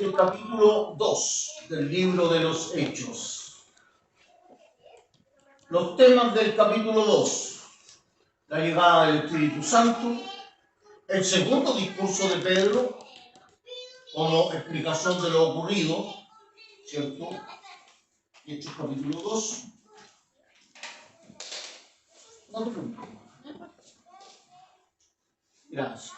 el capítulo 2 del libro de los Hechos. Los temas del capítulo 2: la llegada del Espíritu Santo, el segundo discurso de Pedro como explicación de lo ocurrido, ¿cierto? Hechos capítulo 2. No te preocupes. Gracias.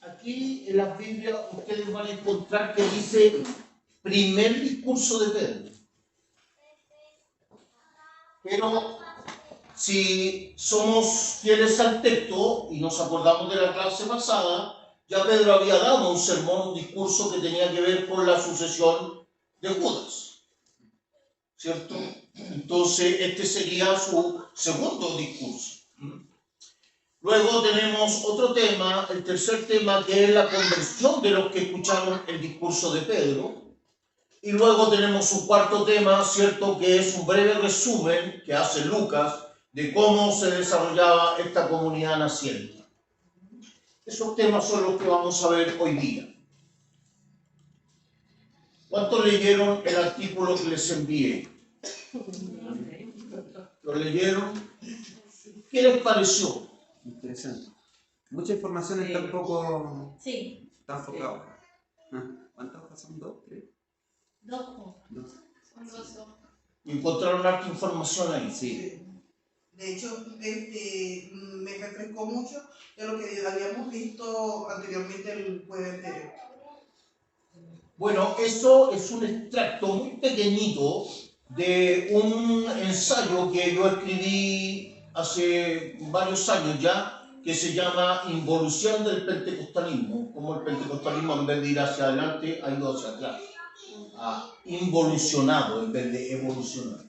Aquí en la Biblia ustedes van a encontrar que dice primer discurso de Pedro. Pero si somos fieles al texto y nos acordamos de la clase pasada, ya Pedro había dado un sermón, un discurso que tenía que ver con la sucesión de Judas, ¿cierto? Entonces este sería su segundo discurso. Luego tenemos otro tema, el tercer tema, que es la conversión de los que escucharon el discurso de Pedro. Y luego tenemos un cuarto tema, ¿cierto?, que es un breve resumen que hace Lucas de cómo se desarrollaba esta comunidad naciente. Esos temas son los que vamos a ver hoy día. ¿Cuántos leyeron el artículo que les envié? ¿Lo leyeron? ¿Qué les pareció? Interesante. Mucha información en tan poco... Sí. Tan enfocado. ¿Cuántas hojas son? ¿Dos? ¿Tres? Dos. Son dos. ¿Encontraron harta información ahí? Sí. De hecho, me refrescó mucho de lo que habíamos visto anteriormente el jueves anterior. Bueno, eso es un extracto muy pequeñito de un ensayo que yo escribí hace varios años ya, que se llama Involución del Pentecostalismo, como el pentecostalismo en vez de ir hacia adelante ha ido hacia atrás, ha involucionado en vez de evolucionar.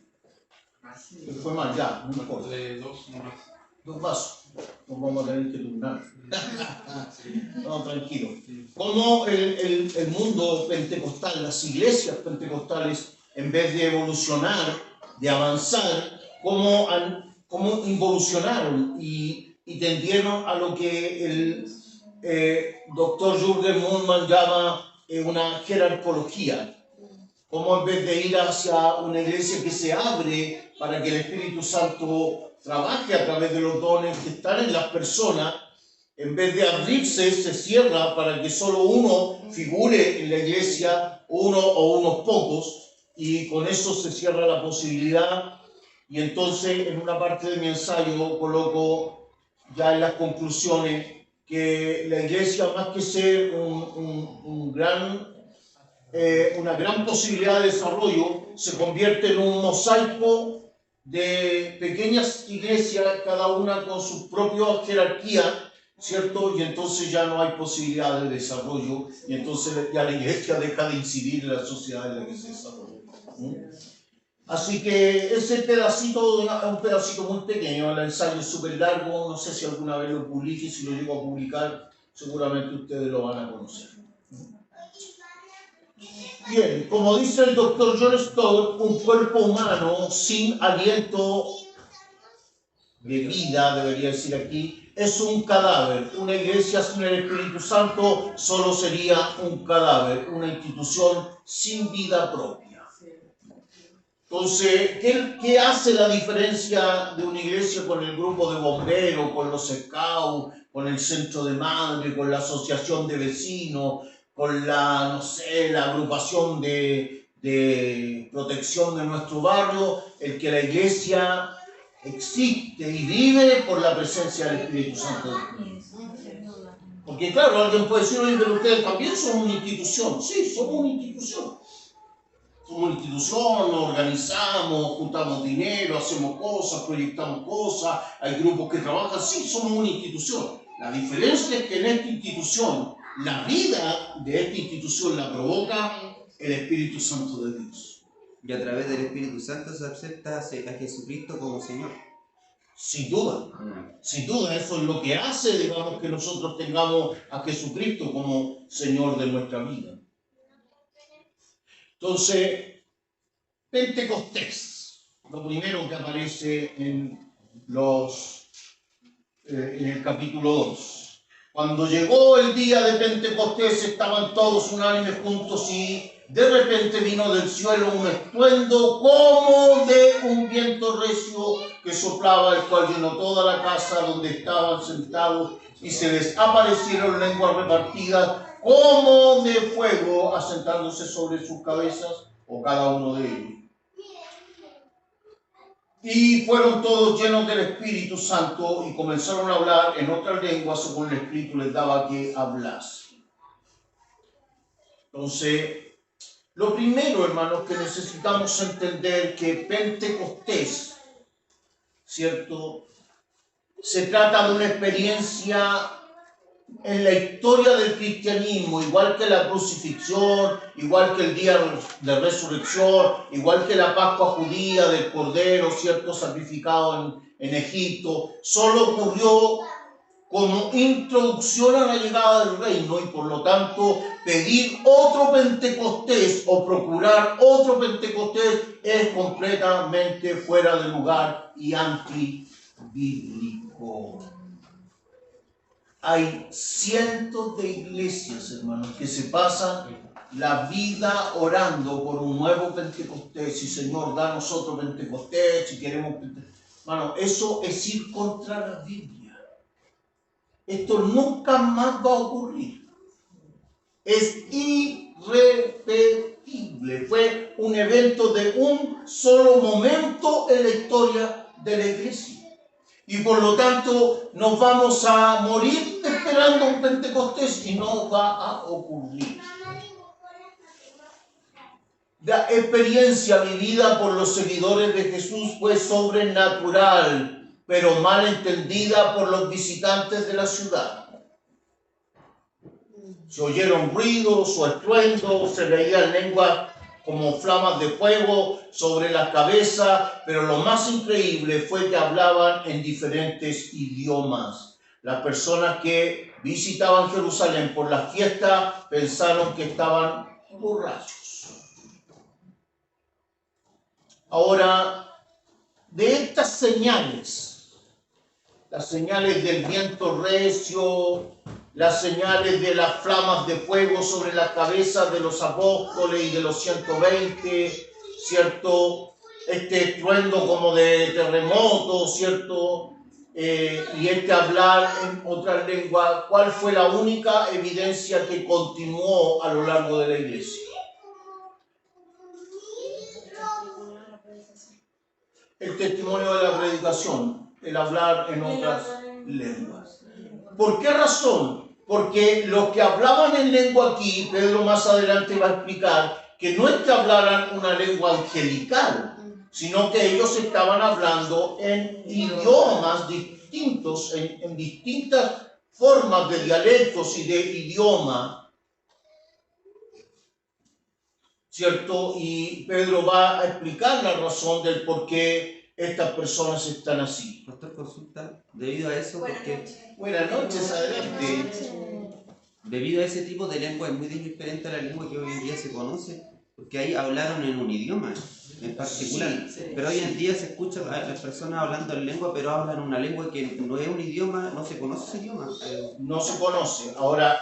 Fue mal, ya, no importa. Dos vasos, nos vamos a tener que turnar. No, tranquilo. Como el mundo pentecostal, las iglesias pentecostales, en vez de evolucionar, de avanzar, como involucionaron y tendieron a lo que el doctor Jürgen Moltmann llama una jerarcología. Como en vez de ir hacia una iglesia que se abre para que el Espíritu Santo trabaje a través de los dones que están en las personas, en vez de abrirse, se cierra para que solo uno figure en la iglesia, uno o unos pocos, y con eso se cierra la posibilidad. Y entonces en una parte de mi ensayo coloco ya en las conclusiones que la iglesia, más que ser una gran posibilidad de desarrollo, se convierte en un mosaico de pequeñas iglesias, cada una con su propia jerarquía, ¿cierto? Y entonces ya no hay posibilidad de desarrollo, y entonces ya la iglesia deja de incidir en la sociedad en la que se desarrolla. Así que ese pedacito es un pedacito muy pequeño, el ensayo es súper largo, no sé si alguna vez lo publique, si lo llego a publicar, seguramente ustedes lo van a conocer. Bien, como dice el doctor John Stott, un cuerpo humano sin aliento de vida, debería decir aquí, es un cadáver. Una iglesia sin el Espíritu Santo solo sería un cadáver, una institución sin vida propia. Entonces, ¿qué hace la diferencia de una iglesia con el grupo de bomberos, con los scouts, con el centro de madre, con la asociación de vecinos, con la, no sé, la agrupación de protección de nuestro barrio? El que la iglesia existe y vive por la presencia del Espíritu Santo. Porque claro, alguien puede decir, oye, pero ustedes también son una institución. Sí, somos una institución. Somos una institución, nos organizamos, juntamos dinero, hacemos cosas, proyectamos cosas, hay grupos que trabajan, sí, somos una institución. La diferencia es que en esta institución, la vida de esta institución la provoca el Espíritu Santo de Dios. Y a través del Espíritu Santo se acepta a Jesucristo como Señor. Sin duda, eso es lo que hace, digamos, que nosotros tengamos a Jesucristo como Señor de nuestra vida. Entonces, Pentecostés, lo primero que aparece en el capítulo 2. Cuando llegó el día de Pentecostés estaban todos unánimes juntos y de repente vino del cielo un estruendo como de un viento recio que soplaba, el cual llenó toda la casa donde estaban sentados y se les aparecieron lenguas repartidas como de fuego asentándose sobre sus cabezas o cada uno de ellos. Y fueron todos llenos del Espíritu Santo y comenzaron a hablar en otras lenguas según el Espíritu les daba que hablase. Entonces, lo primero, hermanos, que necesitamos entender que Pentecostés, ¿cierto? Se trata de una experiencia en la historia del cristianismo, igual que la crucifixión, igual que el día de resurrección, igual que la Pascua judía del Cordero, ¿cierto?, sacrificado en Egipto, solo ocurrió como introducción a la llegada del reino y por lo tanto pedir otro Pentecostés o procurar otro Pentecostés es completamente fuera de lugar y antibíblico. Hay cientos de iglesias, hermanos, que se pasan la vida orando por un nuevo Pentecostés. Y Señor, danos otro Pentecostés, si queremos Pentecostés. Hermano, eso es ir contra la Biblia. Esto nunca más va a ocurrir. Es irrepetible. Fue un evento de un solo momento en la historia de la iglesia. Y por lo tanto nos vamos a morir esperando un Pentecostés y no va a ocurrir. La experiencia vivida por los seguidores de Jesús fue sobrenatural, pero mal entendida por los visitantes de la ciudad. Se oyeron ruidos o estruendos, se veían lenguas como flamas de fuego sobre la cabeza, pero lo más increíble fue que hablaban en diferentes idiomas. Las personas que visitaban Jerusalén por la fiesta pensaron que estaban borrachos. Ahora, de estas señales, las señales del viento recio, las señales de las flamas de fuego sobre las cabezas de los apóstoles y de los 120, ¿cierto? Este estruendo como de terremoto, ¿cierto? Y este hablar en otras lenguas, ¿cuál fue la única evidencia que continuó a lo largo de la iglesia? El testimonio de la predicación, el hablar en otras lenguas. ¿Por qué razón? Porque los que hablaban en lengua aquí, Pedro más adelante va a explicar que no es que hablaran una lengua angelical, sino que ellos estaban hablando en idiomas distintos, en distintas formas de dialectos y de idioma, ¿cierto? Y Pedro va a explicar la razón del por qué estas personas están así. Pastor, consulta, debido a eso, Buenas noches, adelante. Debido a ese tipo de lengua es muy diferente a la lengua que hoy en día se conoce, porque ahí hablaron en un idioma en particular, pero hoy en día se escucha a las personas hablando en lengua, pero hablan una lengua que no es un idioma, no se conoce ese idioma. No se conoce. Ahora,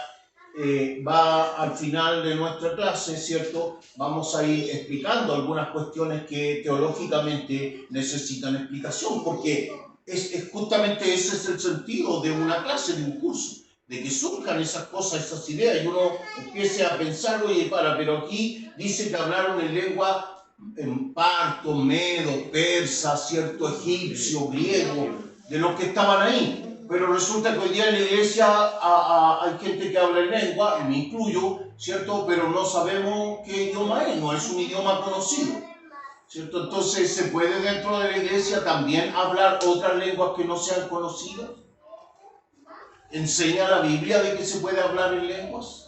va al final de nuestra clase, ¿cierto? Vamos a ir explicando algunas cuestiones que teológicamente necesitan explicación, porque es justamente ese es el sentido de una clase, de un curso, de que surjan esas cosas, esas ideas, y uno empiece a pensar, oye, pero aquí dice que hablaron en lengua en parto, medo, persa, ¿cierto? Egipcio, griego, de los que estaban ahí. Pero resulta que hoy día en la iglesia hay gente que habla en lengua, y me incluyo, ¿cierto? Pero no sabemos qué idioma es, no es un idioma conocido, ¿cierto? Entonces, ¿se puede dentro de la iglesia también hablar otras lenguas que no sean conocidas? ¿Enseña la Biblia de que se puede hablar en lenguas?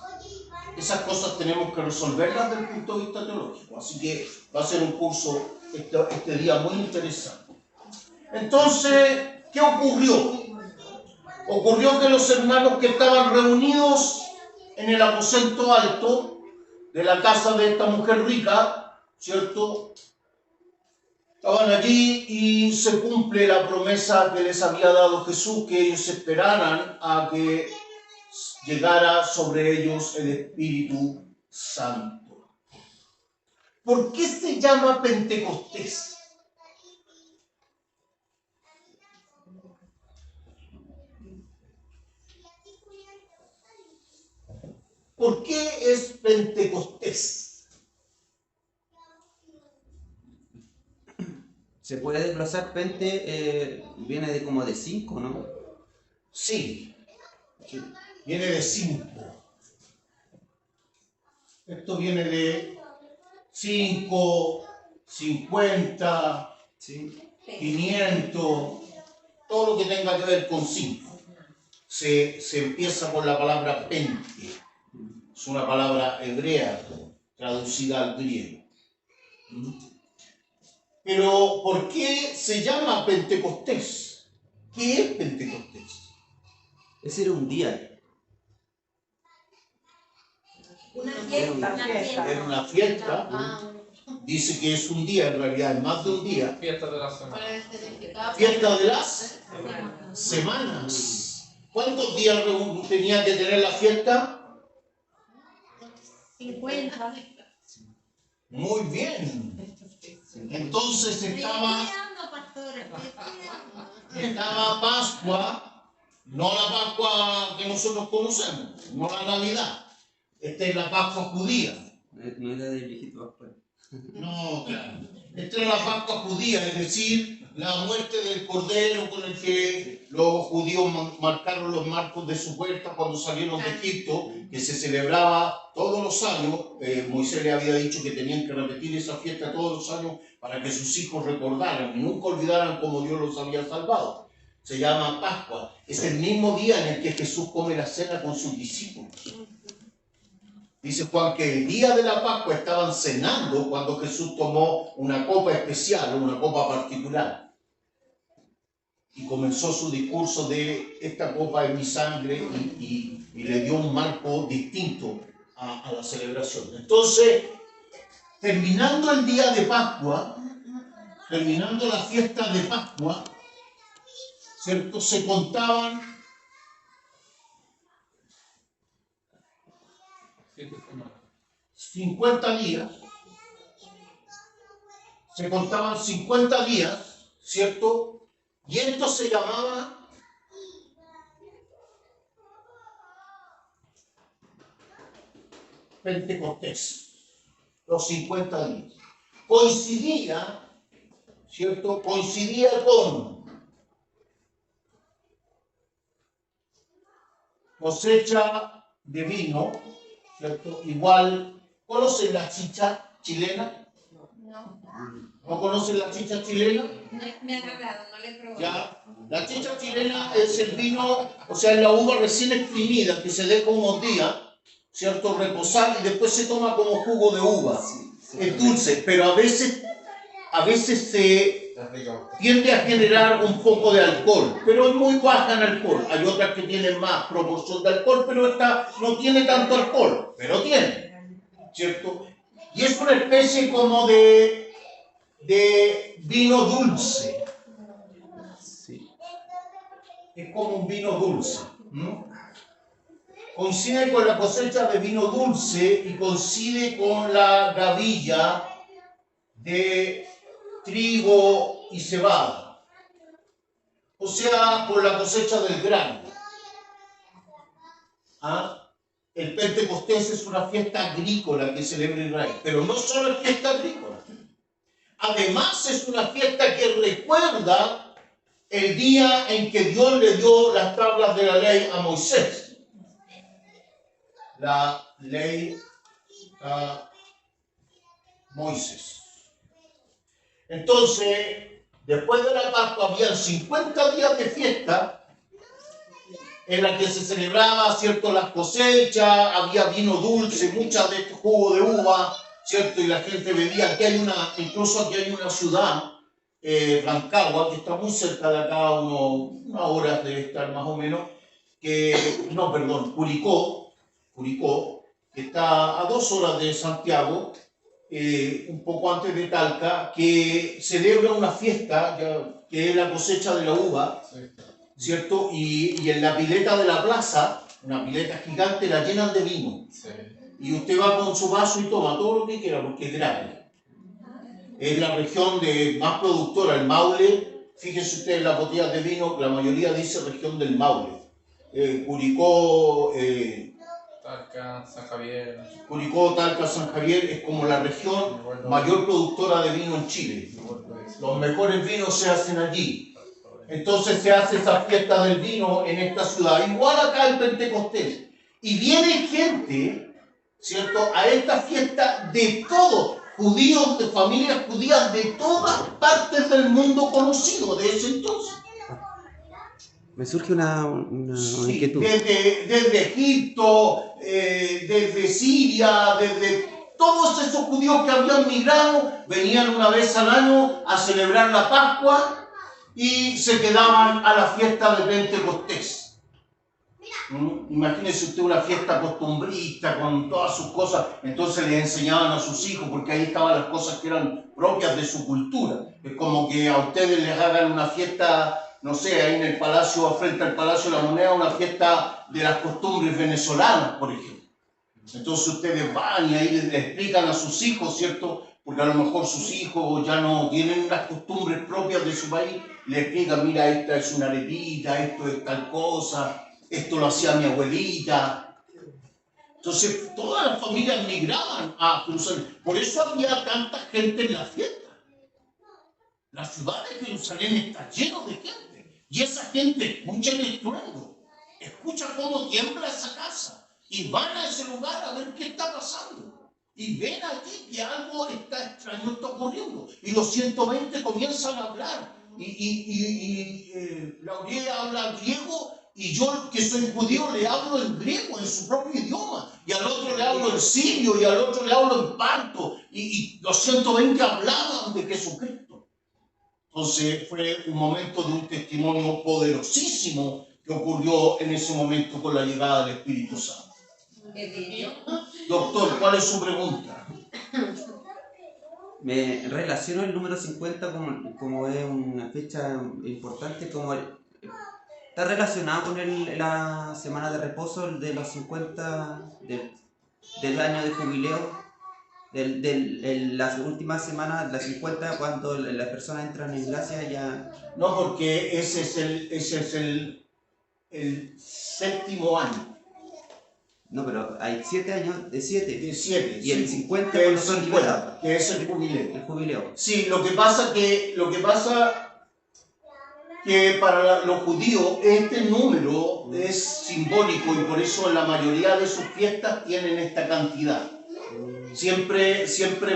Esas cosas tenemos que resolverlas desde el punto de vista teológico. Así que va a ser un curso este día muy interesante. Entonces, ¿qué ocurrió? Ocurrió que los hermanos que estaban reunidos en el aposento alto de la casa de esta mujer rica, ¿cierto? Estaban allí y se cumple la promesa que les había dado Jesús, que ellos esperaran a que llegara sobre ellos el Espíritu Santo. ¿Por qué se llama Pentecostés? ¿Por qué es Pentecostés? Se puede desglosar, viene de como de 5, ¿no? Sí, viene de 5. Esto viene de 5, 50, Sí. 500, todo lo que tenga que ver con 5. Se empieza por la palabra pente. Es una palabra hebrea traducida al griego. Pero, ¿por qué se llama Pentecostés? ¿Qué es Pentecostés? Ese era un día. Una fiesta. Es una fiesta. Dice que es un día, en realidad es más de un día. Fiesta de la semana. Fiesta de las semanas. ¿Cuántos días tenía que tener la fiesta? 50. Muy bien. Entonces estaba Pascua, no la Pascua que nosotros conocemos, no la Navidad. Esta es la Pascua judía. No era del viejito Pascual. No, claro. Esta es la Pascua judía, es decir, la muerte del Cordero con el que los judíos marcaron los marcos de su puerta cuando salieron de Egipto, que se celebraba todos los años. Moisés le había dicho que tenían que repetir esa fiesta todos los años para que sus hijos recordaran y nunca olvidaran cómo Dios los había salvado. Se llama Pascua. Es el mismo día en el que Jesús come la cena con sus discípulos. Dice Juan que el día de la Pascua estaban cenando cuando Jesús tomó una copa especial, una copa particular. Y comenzó su discurso de esta copa es mi sangre y le dio un marco distinto a la celebración. Entonces, terminando el día de Pascua, terminando la fiesta de Pascua, ¿cierto? Se contaban 50 días, se contaban 50 días, ¿cierto? Y esto se llamaba Pentecostés, los 50 días. Coincidía, ¿cierto? Coincidía con cosecha de vino, ¿cierto? Igual, ¿conocen la chicha chilena? No. ¿No conocen la chicha chilena? Me ha agradado, no le he probado. Ya, la chicha chilena es el vino, o sea, es la uva recién exprimida que se deja unos días, ¿cierto? Reposar y después se toma como jugo de uva. Es dulce, pero a veces se tiende a generar un poco de alcohol, pero es muy baja en alcohol. Hay otras que tienen más proporción de alcohol, pero esta no tiene tanto alcohol, pero tiene, ¿cierto? Y es una especie como de vino dulce. Sí. Es como un vino dulce. Coincide con la cosecha de vino dulce y coincide con la gavilla de trigo y cebada. O sea, con la cosecha del grano. El Pentecostés es una fiesta agrícola que celebra Israel, pero no solo es fiesta agrícola. Además es una fiesta que recuerda el día en que Dios le dio las tablas de la ley a Moisés. La ley a Moisés. Entonces, después de la Pascua había 50 días de fiesta en la que se celebraba, ¿cierto?, las cosechas, había vino dulce, mucha de este jugo de uva, ¿cierto? Y la gente bebía. Incluso aquí hay una ciudad, Rancagua, que está muy cerca de acá, unas horas debe estar más o menos, Curicó, que está a 2 horas de Santiago, un poco antes de Talca, que celebra una fiesta que es la cosecha de la uva, ¿cierto? Y en la pileta de la plaza, una pileta gigante, la llenan de vino. Sí. Y usted va con su vaso y toma todo lo que quiera porque es gratis. Es la región más productora, el Maule. Fíjense ustedes las botellas de vino, la mayoría dice región del Maule. Curicó, Talca, San Javier. Curicó, Talca, San Javier es como la región mayor productora de vino en Chile. Los mejores vinos se hacen allí. Entonces se hace esa fiesta del vino en esta ciudad, igual acá en Pentecostés. Y viene gente, ¿cierto?, a esta fiesta de todos, judíos, de familias judías de todas partes del mundo conocido de ese entonces. Me surge una Sí, inquietud. desde Egipto, desde Siria, desde todos esos judíos que habían migrado, venían una vez al año a celebrar la Pascua y se quedaban a la fiesta de Pentecostés. Imagínese usted una fiesta costumbrista con todas sus cosas, entonces les enseñaban a sus hijos, porque ahí estaban las cosas que eran propias de su cultura. Es como que a ustedes les hagan una fiesta, no sé, ahí en el palacio, frente al Palacio de la Moneda, una fiesta de las costumbres venezolanas, por ejemplo. Entonces ustedes van y ahí les explican a sus hijos, ¿cierto? Porque a lo mejor sus hijos ya no tienen las costumbres propias de su país, les explican, mira, esta es una arepita, esto es tal cosa, esto lo hacía mi abuelita. Entonces todas las familias migraban a Jerusalén. Por eso había tanta gente en la fiesta. La ciudad de Jerusalén está llena de gente. Y esa gente escucha el estruendo, escucha cómo tiembla esa casa. Y van a ese lugar a ver qué está pasando. Y ven allí que algo está extraño está ocurriendo. Y los 120 comienzan a hablar. Laurier habla griego y yo, que soy judío, le hablo en griego, en su propio idioma. Y al otro le hablo en sirio y al otro le hablo en parto. Y los 120 hablaban de Jesucristo. Entonces fue un momento de un testimonio poderosísimo que ocurrió en ese momento con la llegada del Espíritu Santo. Doctor, ¿cuál es su pregunta? Me relaciono el número 50 como es una fecha importante, está relacionado con la semana de reposo de los 50 del año de jubileo, las últimas semanas, las 50, cuando las personas entran en gracia ya... No, porque ese es el séptimo año. No, pero hay 7 años, de 7. De 7. Y el 50 que cuando son liberados. que es el jubileo. El jubileo. Sí, lo que pasa que para los judíos este número es simbólico y por eso la mayoría de sus fiestas tienen esta cantidad. Siempre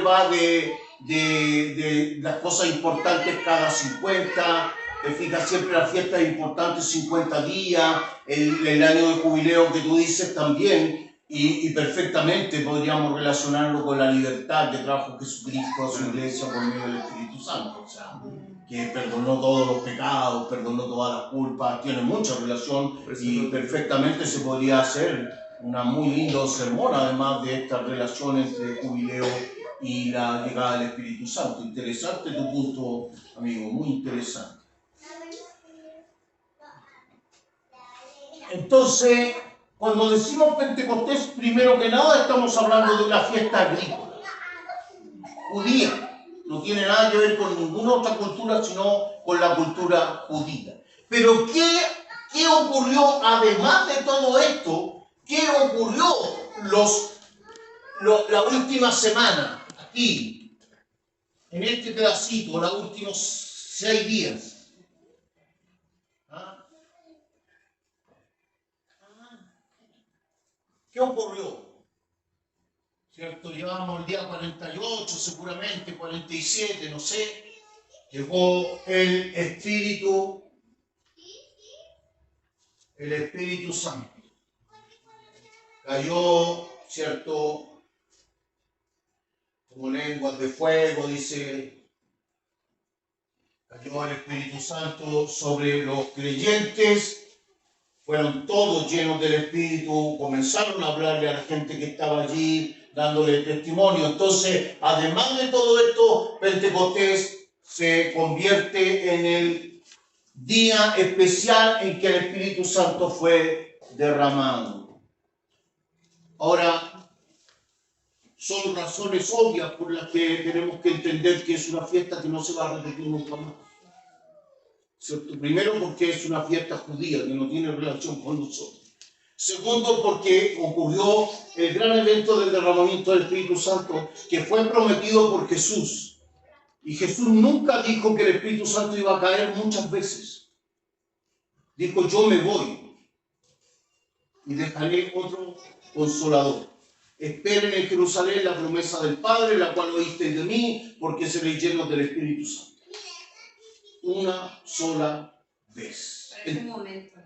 va de las cosas importantes cada 50. Te fijas, siempre las fiestas importantes 50 días, el año de jubileo que tú dices también, y perfectamente podríamos relacionarlo con la libertad que trajo Jesucristo a su iglesia por medio del Espíritu Santo, o sea, que perdonó todos los pecados, perdonó todas las culpas, tiene mucha relación y perfectamente se podría hacer una muy lindo sermón además de estas relaciones de jubileo y la llegada del Espíritu Santo. Interesante tu punto, amigo, muy interesante. Entonces, cuando decimos Pentecostés, primero que nada estamos hablando de una fiesta agrícola, judía. No tiene nada que ver con ninguna otra cultura, sino con la cultura judía. Pero ¿qué ocurrió además de todo esto? ¿Qué ocurrió la última semana aquí, en este pedacito, los últimos 6 días? ¿Qué ocurrió? ¿Cierto? Llevamos el día 48, seguramente 47, no sé. Llegó el Espíritu Santo. Cayó, ¿cierto? Como lenguas de fuego, dice. Cayó el Espíritu Santo sobre los creyentes. Fueron todos llenos del Espíritu, comenzaron a hablarle a la gente que estaba allí, dándole testimonio. Entonces, además de todo esto, Pentecostés se convierte en el día especial en que el Espíritu Santo fue derramado. Ahora, son razones obvias por las que tenemos que entender que es una fiesta que no se va a repetir nunca más. ¿Cierto? Primero, porque es una fiesta judía que no tiene relación con nosotros. Segundo, porque ocurrió el gran evento del derramamiento del Espíritu Santo que fue prometido por Jesús. Y Jesús nunca dijo que el Espíritu Santo iba a caer muchas veces. Dijo, yo me voy y dejaré otro consolador. Esperen en Jerusalén la promesa del Padre, la cual oísteis de mí, porque seréis llenos del Espíritu Santo. Una sola vez. Para ese momento.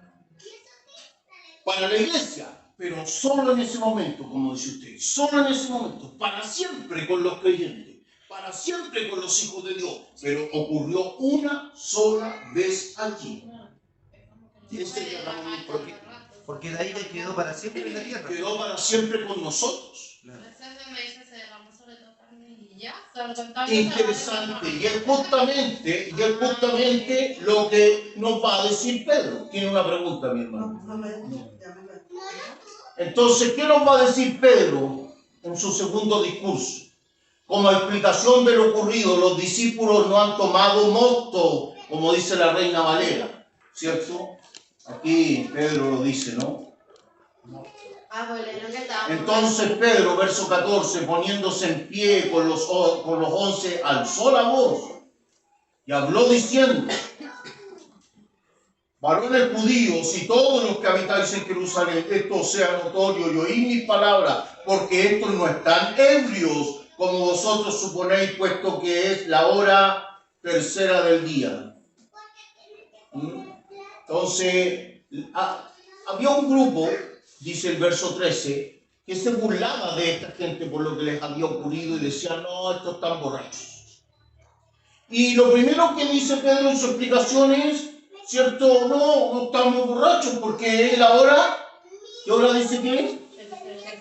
Para la iglesia, pero solo en ese momento, como dice usted, solo en ese momento, para siempre con los creyentes, para siempre con los hijos de Dios, pero ocurrió una sola vez aquí. Porque de ahí le quedó para siempre en la tierra. Quedó para siempre con nosotros. Interesante, y es justamente lo que nos va a decir Pedro. Tiene una pregunta, mi hermano. Entonces, ¿qué nos va a decir Pedro en su segundo discurso? Como explicación de lo ocurrido, los discípulos no han tomado mosto, como dice la Reina Valera, ¿cierto? Aquí Pedro lo dice, ¿no? Entonces Pedro, verso 14, poniéndose en pie con los 11, alzó la voz y habló diciendo: varones judíos y todos los que habitáis en Jerusalén, esto sea notorio y oíd mis palabras, porque estos no están ebrios, como vosotros suponéis, puesto que es la hora tercera del día. Entonces, había un grupo, dice el verso 13, que se burlaba de esta gente por lo que les había ocurrido y decía, no, estos están borrachos. Y lo primero que dice Pedro en su explicación es, ¿cierto? No estamos borrachos porque es la hora, ¿qué hora dice que es?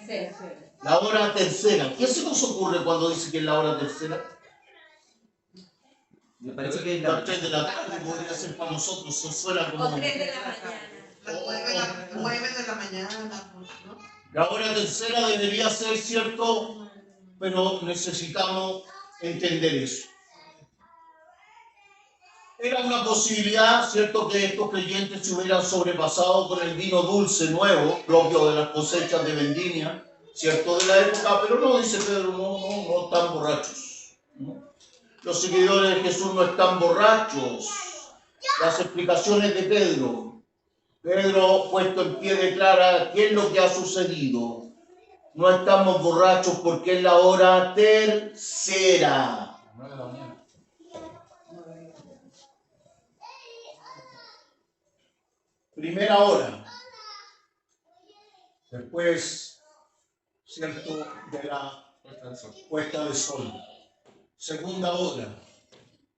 Tercera. La hora tercera. ¿Qué se nos ocurre cuando dice que es la hora tercera? Me parece que es Las 3 de la tarde podría ser para nosotros, eso suena como... O 3 de la mañana. Las 9 de la mañana, ¿no? La hora tercera debería ser, ¿cierto? Pero necesitamos entender eso. Era una posibilidad, ¿cierto?, que estos creyentes se hubieran sobrepasado con el vino dulce nuevo, propio de las cosechas de vendimia, ¿cierto?, de la época, pero no, dice Pedro, no están borrachos, ¿no? Los seguidores de Jesús no están borrachos. Las explicaciones de Pedro, puesto en pie, declara qué es lo que ha sucedido. No estamos borrachos porque es la hora tercera. 9 de la mañana. Primera hora. Después, ¿cierto?, de la puesta de sol. Segunda hora.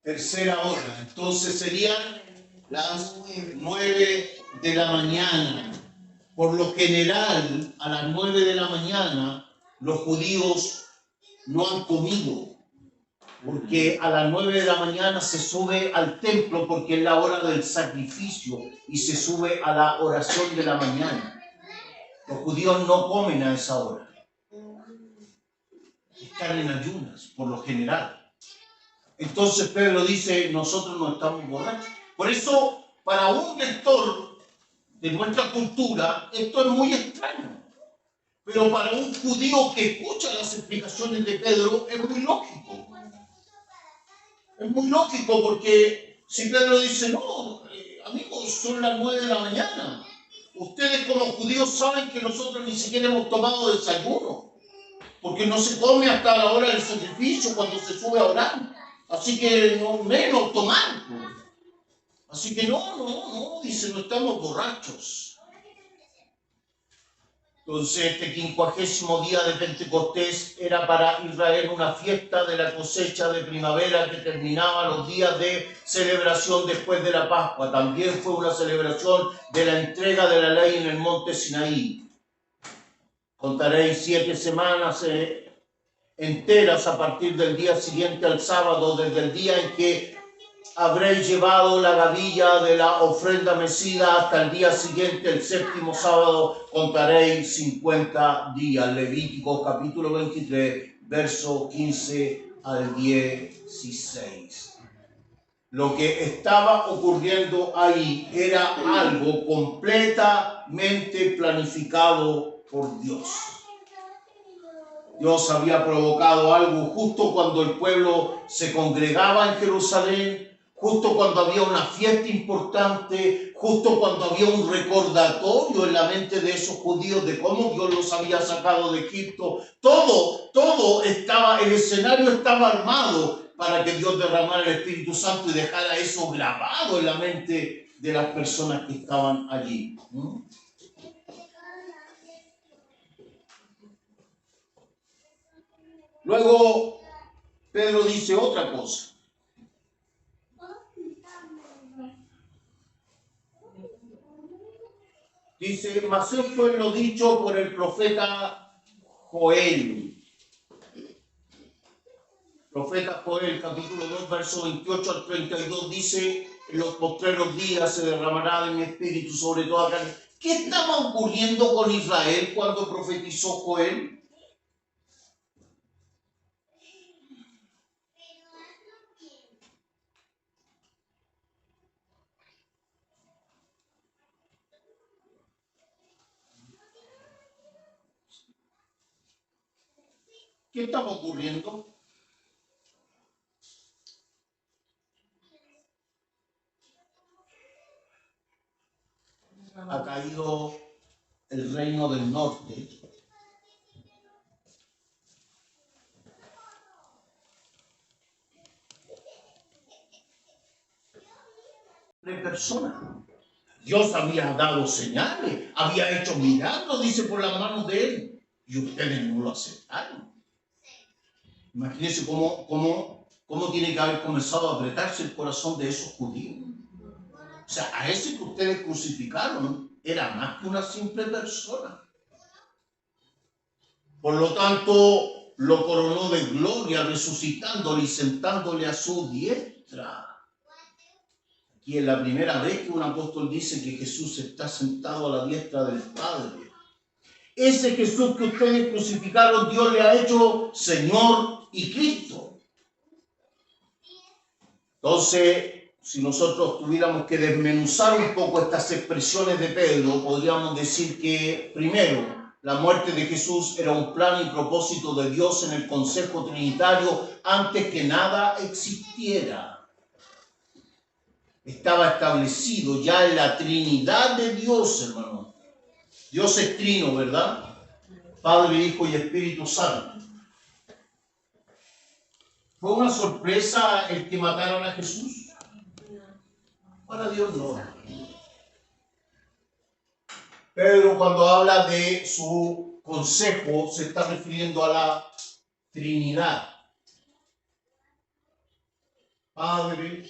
Tercera hora. Entonces serían las 9 de la mañana. Por lo general, a las 9 de la mañana, los judíos no han comido. Porque a las 9 de la mañana se sube al templo porque es la hora del sacrificio y se sube a la oración de la mañana. Los judíos no comen a esa hora. Están en ayunas, por lo general. Entonces Pedro dice, nosotros no estamos borrachos. Por eso, para un lector de nuestra cultura, esto es muy extraño. Pero para un judío que escucha las explicaciones de Pedro, es muy lógico. Es muy lógico porque si Pedro dice, no, amigos, son las 9 de la mañana. Ustedes como judíos saben que nosotros ni siquiera hemos tomado desayuno. Porque no se come hasta la hora del sacrificio cuando se sube a orar. Así que no menos tomar. Así que no, dice, no estamos borrachos. Entonces este 50º día de Pentecostés era para Israel una fiesta de la cosecha de primavera que terminaba los días de celebración después de la Pascua. También fue una celebración de la entrega de la ley en el monte Sinaí. Contaréis 7 semanas enteras a partir del día siguiente al sábado, desde el día en que habréis llevado la gavilla de la ofrenda mecida hasta el día siguiente, el séptimo sábado, contaréis 50 días. Levítico capítulo 23, verso 15 al 16. Lo que estaba ocurriendo ahí era algo completamente planificado por Dios. Dios había provocado algo justo cuando el pueblo se congregaba en Jerusalén, justo cuando había una fiesta importante, justo cuando había un recordatorio en la mente de esos judíos de cómo Dios los había sacado de Egipto. Todo estaba, el escenario estaba armado para que Dios derramara el Espíritu Santo y dejara eso grabado en la mente de las personas que estaban allí. Luego, Pedro dice otra cosa. Dice, mas esto es lo dicho por el profeta Joel. Profeta Joel, capítulo 2, verso 28 al 32, dice, en los postreros días se derramará de mi espíritu sobre toda carne. ¿Qué estaba ocurriendo con Israel cuando profetizó Joel? ¿Qué estaba ocurriendo? Ha caído el reino del norte. De personas. Dios había dado señales, había hecho milagros, dice, por las manos de él. Y ustedes no lo aceptaron. Imagínense cómo tiene que haber comenzado a apretarse el corazón de esos judíos. O sea, a ese que ustedes crucificaron era más que una simple persona. Por lo tanto, lo coronó de gloria, resucitándole y sentándole a su diestra. Aquí es la primera vez que un apóstol dice que Jesús está sentado a la diestra del Padre. Ese Jesús que ustedes crucificaron, Dios le ha hecho Señor y Cristo. Entonces, si nosotros tuviéramos que desmenuzar un poco estas expresiones de Pedro, podríamos decir que, primero, la muerte de Jesús era un plan y propósito de Dios en el consejo trinitario antes que nada existiera. Estaba establecido ya en la Trinidad de Dios, hermano. Dios es trino, ¿verdad? Padre, Hijo y Espíritu Santo. ¿Fue una sorpresa el que mataron a Jesús? Para Dios no. Pedro, cuando habla de su consejo, se está refiriendo a la Trinidad. Padre,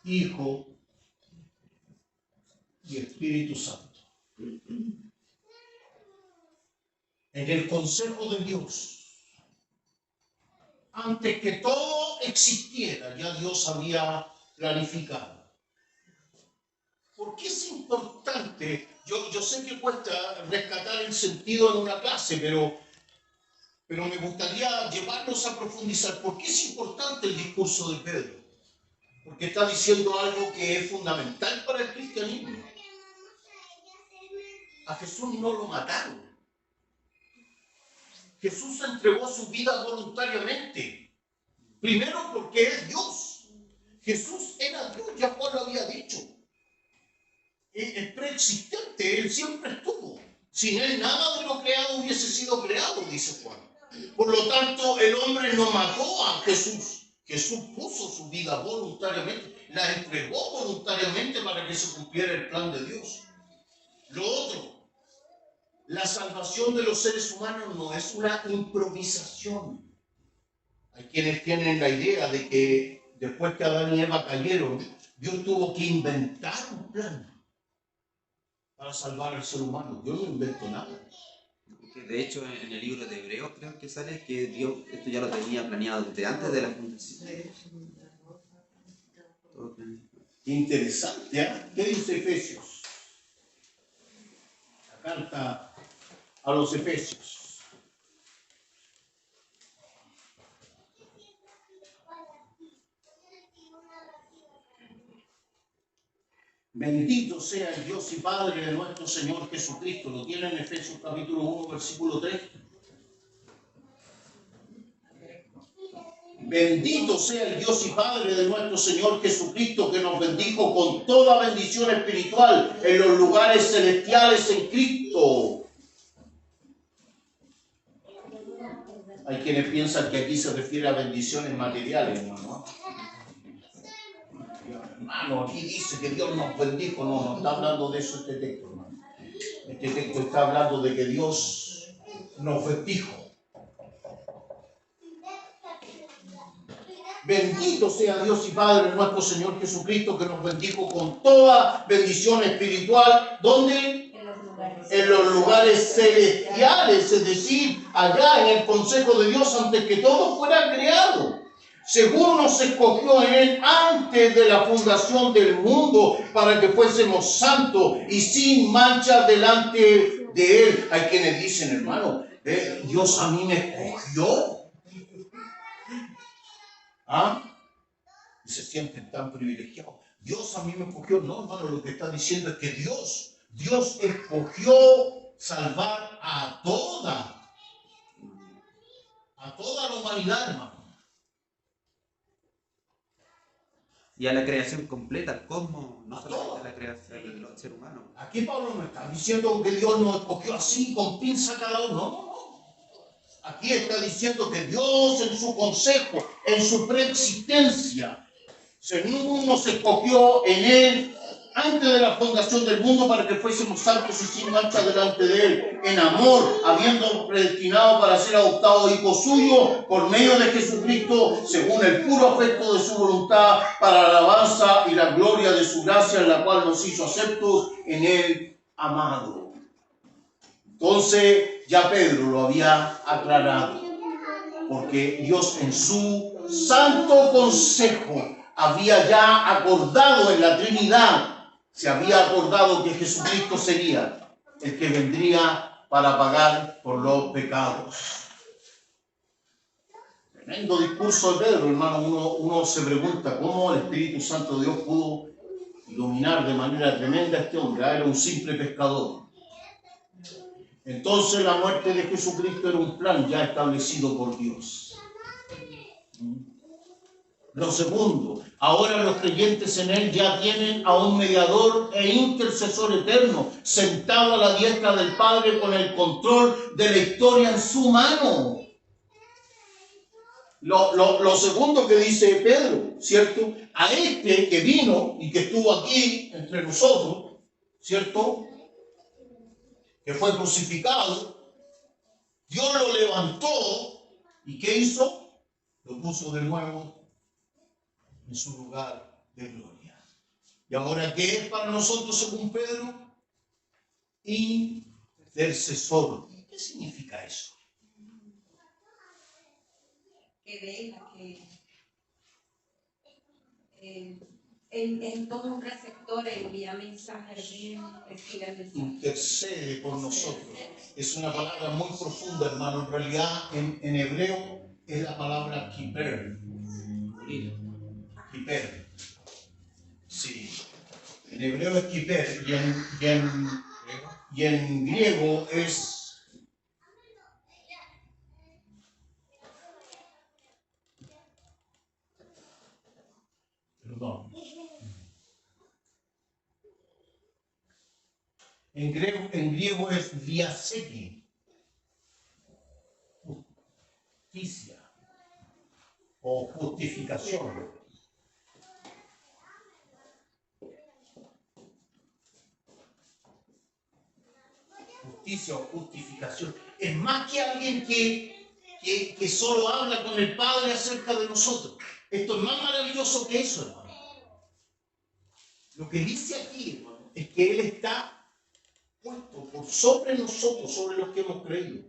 Hijo y Espíritu Santo. En el consejo de Dios, antes que todo existiera, ya Dios había planificado. ¿Por qué es importante? Yo sé que cuesta rescatar el sentido en una clase, pero me gustaría llevarnos a profundizar. ¿Por qué es importante el discurso de Pedro? Porque está diciendo algo que es fundamental para el cristianismo. A Jesús no lo mataron. Jesús entregó su vida voluntariamente. Primero porque es Dios. Jesús era Dios, ya Juan lo había dicho. Es preexistente, Él siempre estuvo. Sin Él nada de lo creado hubiese sido creado, dice Juan. Por lo tanto, el hombre no mató a Jesús. Jesús puso su vida voluntariamente, la entregó voluntariamente para que se cumpliera el plan de Dios. Lo otro, la salvación de los seres humanos no es una improvisación. Hay quienes tienen la idea de que después que Adán y Eva cayeron, Dios tuvo que inventar un plan para salvar al ser humano. Dios no inventó nada. Que de hecho en el libro de Hebreos creo que sale que Dios esto ya lo tenía planeado desde antes de la fundación. Todo planeado. Interesante, ¿eh? ¿Qué dice Efesios? La carta a los Efesios. Bendito sea el Dios y Padre de nuestro Señor Jesucristo. Lo tiene en Efesios capítulo 1, versículo 3. Bendito sea el Dios y Padre de nuestro Señor Jesucristo, que nos bendijo con toda bendición espiritual en los lugares celestiales en Cristo. Hay quienes piensan que aquí se refiere a bendiciones materiales, ¿no? Hermano, aquí dice que Dios nos bendijo. No está hablando de eso este texto, hermano. Este texto está hablando de que Dios nos bendijo. Bendito sea Dios y Padre de nuestro Señor Jesucristo, que nos bendijo con toda bendición espiritual. ¿Dónde? En los lugares celestiales, es decir, allá en el consejo de Dios antes que todo fuera creado. Según nos escogió en Él antes de la fundación del mundo para que fuésemos santos y sin mancha delante de Él. Hay quienes dicen, hermano, Dios a mí me escogió. ¿Ah? Y se sienten tan privilegiados. Dios a mí me escogió. No, hermano, lo que está diciendo es que Dios escogió salvar a toda la humanidad, hermano. Y a la creación completa, ¿cómo? No solamente a la creación del ser humano. Aquí Pablo no está diciendo que Dios nos escogió así, con pinza cada uno. No. Aquí está diciendo que Dios en su consejo, en su preexistencia, según nos escogió en Él antes de la fundación del mundo para que fuésemos santos y sin mancha delante de Él, en amor, habiendo predestinado para ser adoptados hijos suyos por medio de Jesucristo, según el puro afecto de su voluntad, para la alabanza y la gloria de su gracia, en la cual nos hizo aceptos en Él amado. Entonces, ya Pedro lo había aclarado, porque Dios en su santo consejo había ya acordado en la Trinidad, se había acordado que Jesucristo sería el que vendría para pagar por los pecados. Tremendo discurso de Pedro, hermano. Uno se pregunta cómo el Espíritu Santo de Dios pudo iluminar de manera tremenda a este hombre. Era un simple pescador. Entonces la muerte de Jesucristo era un plan ya establecido por Dios. Lo segundo, ahora los creyentes en Él ya tienen a un mediador e intercesor eterno, sentado a la diestra del Padre con el control de la historia en su mano. Lo segundo que dice Pedro, ¿cierto? A este que vino y que estuvo aquí entre nosotros, ¿cierto? Que fue crucificado, Dios lo levantó y ¿qué hizo? Lo puso de nuevo en su lugar de gloria. ¿Y ahora qué es para nosotros según Pedro? Intercesor. ¿Qué significa eso? Que deja que es como un receptor, envía mensajes, recibe mensajes. Intercede por nosotros. Es una palabra muy profunda, hermano. En realidad, en hebreo es la palabra kiper. Kiper. Sí. En hebreo es kiper y en griego es perdón. En griego es diaseki, justicia o justificación. Justicia o justificación. Es más que alguien que solo habla con el Padre acerca de nosotros. Esto es más maravilloso que eso, hermano. Lo que dice aquí, hermano, es que Él está puesto por sobre nosotros, sobre los que hemos creído.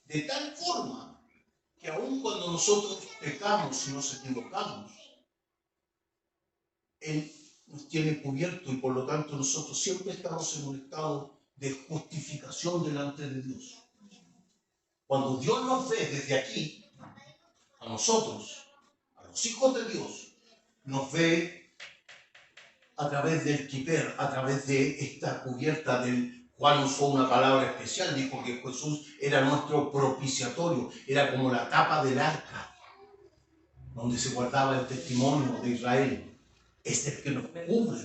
De tal forma que aun cuando nosotros pecamos y nos equivocamos, Él nos tiene cubierto y por lo tanto nosotros siempre estamos en un estado de justificación delante de Dios. Cuando Dios nos ve desde aquí, a nosotros, a los hijos de Dios, nos ve a través del kiper, a través de esta cubierta del Juan usó una palabra especial, dijo que Jesús era nuestro propiciatorio, era como la tapa del arca, donde se guardaba el testimonio de Israel. Este es el que nos cubre.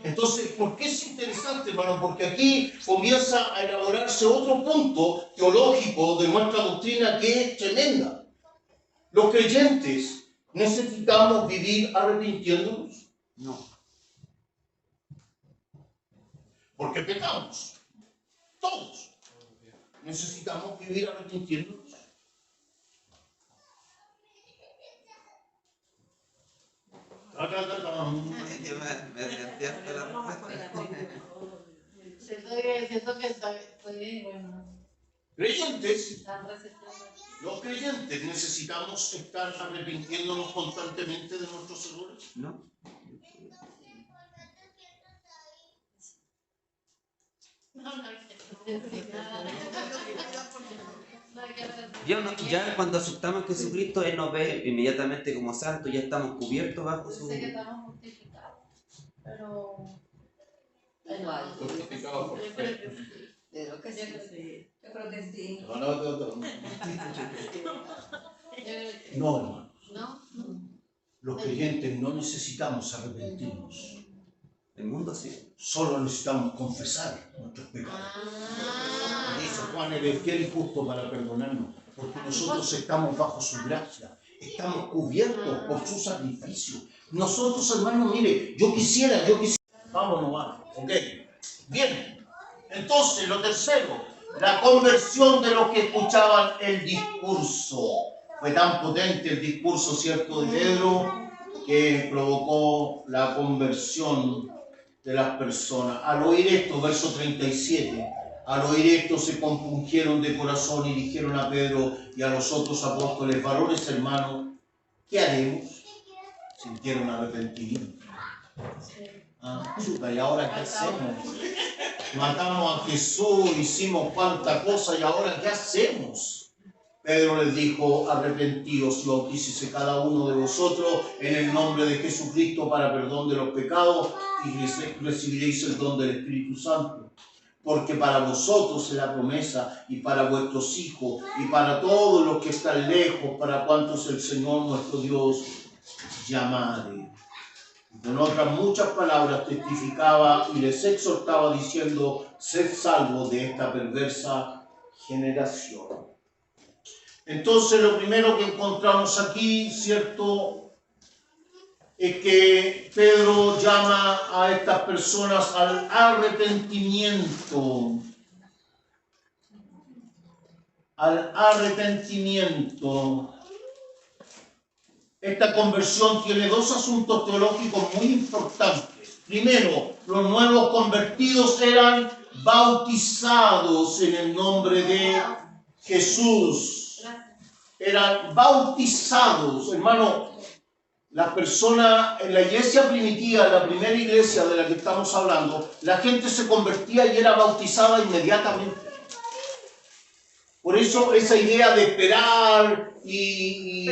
Entonces, ¿por qué es interesante, hermano? Porque aquí comienza a elaborarse otro punto teológico de nuestra doctrina que es tremenda. Los creyentes necesitamos vivir arrepintiéndonos. No. Porque pecamos. Todos necesitamos vivir arrepintiéndonos. Me desviaste la respuesta. Siento que estoy, bueno, Creyentes, están receptivos. los creyentes necesitamos estar arrepintiéndonos constantemente de nuestros errores. ¿No? Ya cuando aceptamos a Jesucristo, Él nos ve inmediatamente como santo, ya estamos cubiertos bajo su... Sé que estamos justificados, pero Igual. Justificado por fe. Creo que sí. Yo creo que sí. No, hermanos. ¿no? Los creyentes no necesitamos arrepentirnos. El mundo sí. Solo necesitamos confesar nuestros pecados. Dice Juan el fiel y justo para perdonarnos, porque nosotros estamos bajo su gracia, estamos cubiertos por su sacrificio. Nosotros, hermanos, mire, yo quisiera. Vámonos, ok. Bien, entonces lo tercero, la conversión de los que escuchaban el discurso. Fue tan potente el discurso, ¿cierto?, de Pedro, que provocó la conversión de las personas. Al oír esto, verso 37, al oír esto se compungieron de corazón y dijeron a Pedro y a los otros apóstoles: varones hermanos, ¿qué haremos? Sintieron arrepentimiento. Ah, chuta, ¿y ahora qué hacemos? Matamos a Jesús, hicimos cuánta cosa, ¿y ahora qué hacemos? Pedro les dijo: arrepentíos y bautícese cada uno de vosotros en el nombre de Jesucristo para perdón de los pecados y recibiréis el don del Espíritu Santo. Porque para vosotros es la promesa, y para vuestros hijos, y para todos los que están lejos, para cuantos el Señor nuestro Dios llamare. Con otras muchas palabras testificaba y les exhortaba diciendo: sed salvos de esta perversa generación. Entonces, lo primero que encontramos aquí, ¿cierto?, es que Pedro llama a estas personas al arrepentimiento. Al arrepentimiento. Esta conversión tiene dos asuntos teológicos muy importantes. Primero, los nuevos convertidos eran bautizados en el nombre de Jesús. Eran bautizados, hermano. Las personas en la iglesia primitiva, en la primera iglesia de la que estamos hablando, la gente se convertía y era bautizada inmediatamente. Por eso esa idea de esperar y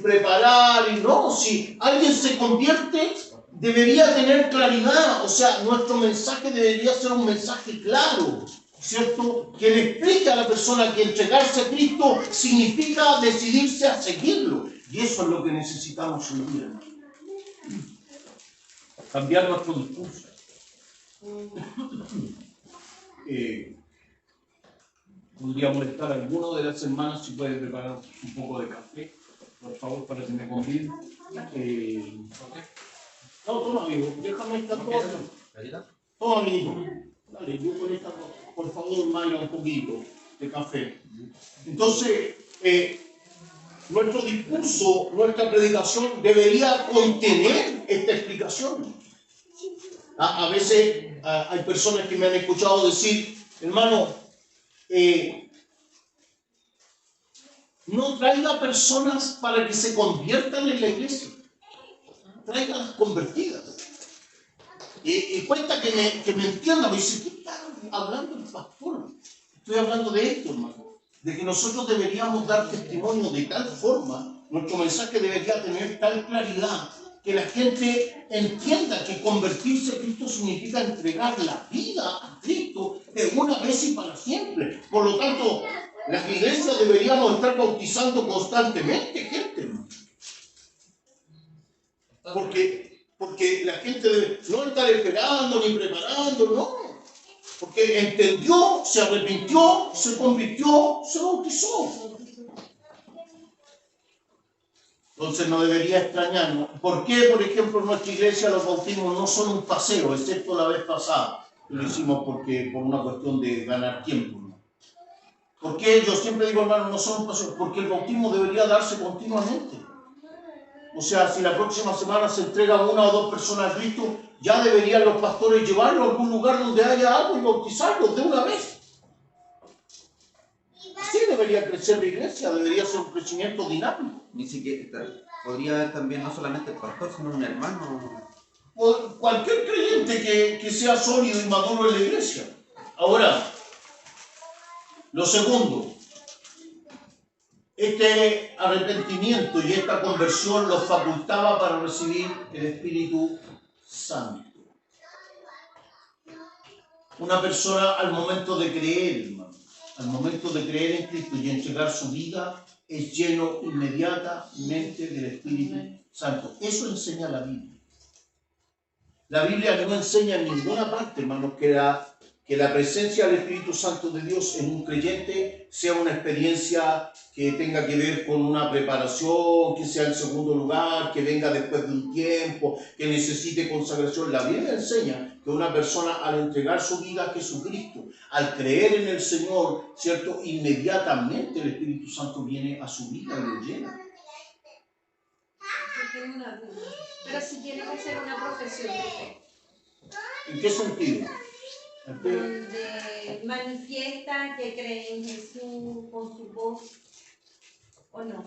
preparar, y no, si alguien se convierte, debería tener claridad. O sea, nuestro mensaje debería ser un mensaje claro, ¿cierto? Que le explique a la persona que entregarse a Cristo significa decidirse a seguirlo. Y eso es lo que necesitamos hoy día. Cambiar nuestro discurso. Podría molestar a alguno de las hermanas si puede preparar un poco de café, por favor, para que me conviden. No, toma, amigo, déjame esta cosa. Toma, amigo. Dale, yo con esta cosa. Por favor, Maya, un poquito de café. Entonces, nuestro discurso, nuestra predicación debería contener esta explicación. A veces hay personas que me han escuchado decir: Hermano, no traiga personas para que se conviertan en la iglesia. Traigan convertidas. Y cuenta que me entienda, me dice, ¿qué está hablando el pastor? Estoy hablando de esto, hermano. De que nosotros deberíamos dar testimonio de tal forma, nuestro mensaje debería tener tal claridad, que la gente entienda que convertirse a Cristo significa entregar la vida a Cristo de una vez y para siempre. Por lo tanto, las iglesias deberíamos estar bautizando constantemente gente, hermano. Porque la gente debe no estar esperando ni preparando, no. Porque entendió, se arrepintió, se convirtió, se bautizó. Entonces no debería extrañarnos. ¿Por qué, por ejemplo, en nuestra iglesia los bautismos no son un paseo, excepto la vez pasada? Lo hicimos por una cuestión de ganar tiempo, ¿no? ¿Por qué? Yo siempre digo, hermano, no son un paseo, porque el bautismo debería darse continuamente. O sea, si la próxima semana se entrega una o dos personas a Cristo, ya deberían los pastores llevarlos a algún lugar donde haya agua y bautizarlos de una vez. Así debería crecer la iglesia, debería ser un crecimiento dinámico. Ni siquiera, podría haber también no solamente el pastor, sino un hermano. O cualquier creyente que sea sólido y maduro en la iglesia. Ahora, lo segundo, este arrepentimiento y esta conversión los facultaba para recibir el Espíritu Santo. Una persona al momento de creer, hermano, al momento de creer en Cristo y entregar su vida, es lleno inmediatamente del Espíritu Santo. Eso enseña la Biblia. La Biblia no enseña en ninguna parte, hermanos, que la presencia del Espíritu Santo de Dios en un creyente sea una experiencia que tenga que ver con una preparación, que sea en segundo lugar, que venga después de un tiempo, que necesite consagración. La Biblia enseña que una persona al entregar su vida a Jesucristo, al creer en el Señor, ¿cierto? Inmediatamente el Espíritu Santo viene a su vida y lo llena. Yo tengo una duda. Pero si tiene que ser una profesión de fe, ¿En qué sentido? donde manifiesta que cree en Jesús con su voz, ¿o no?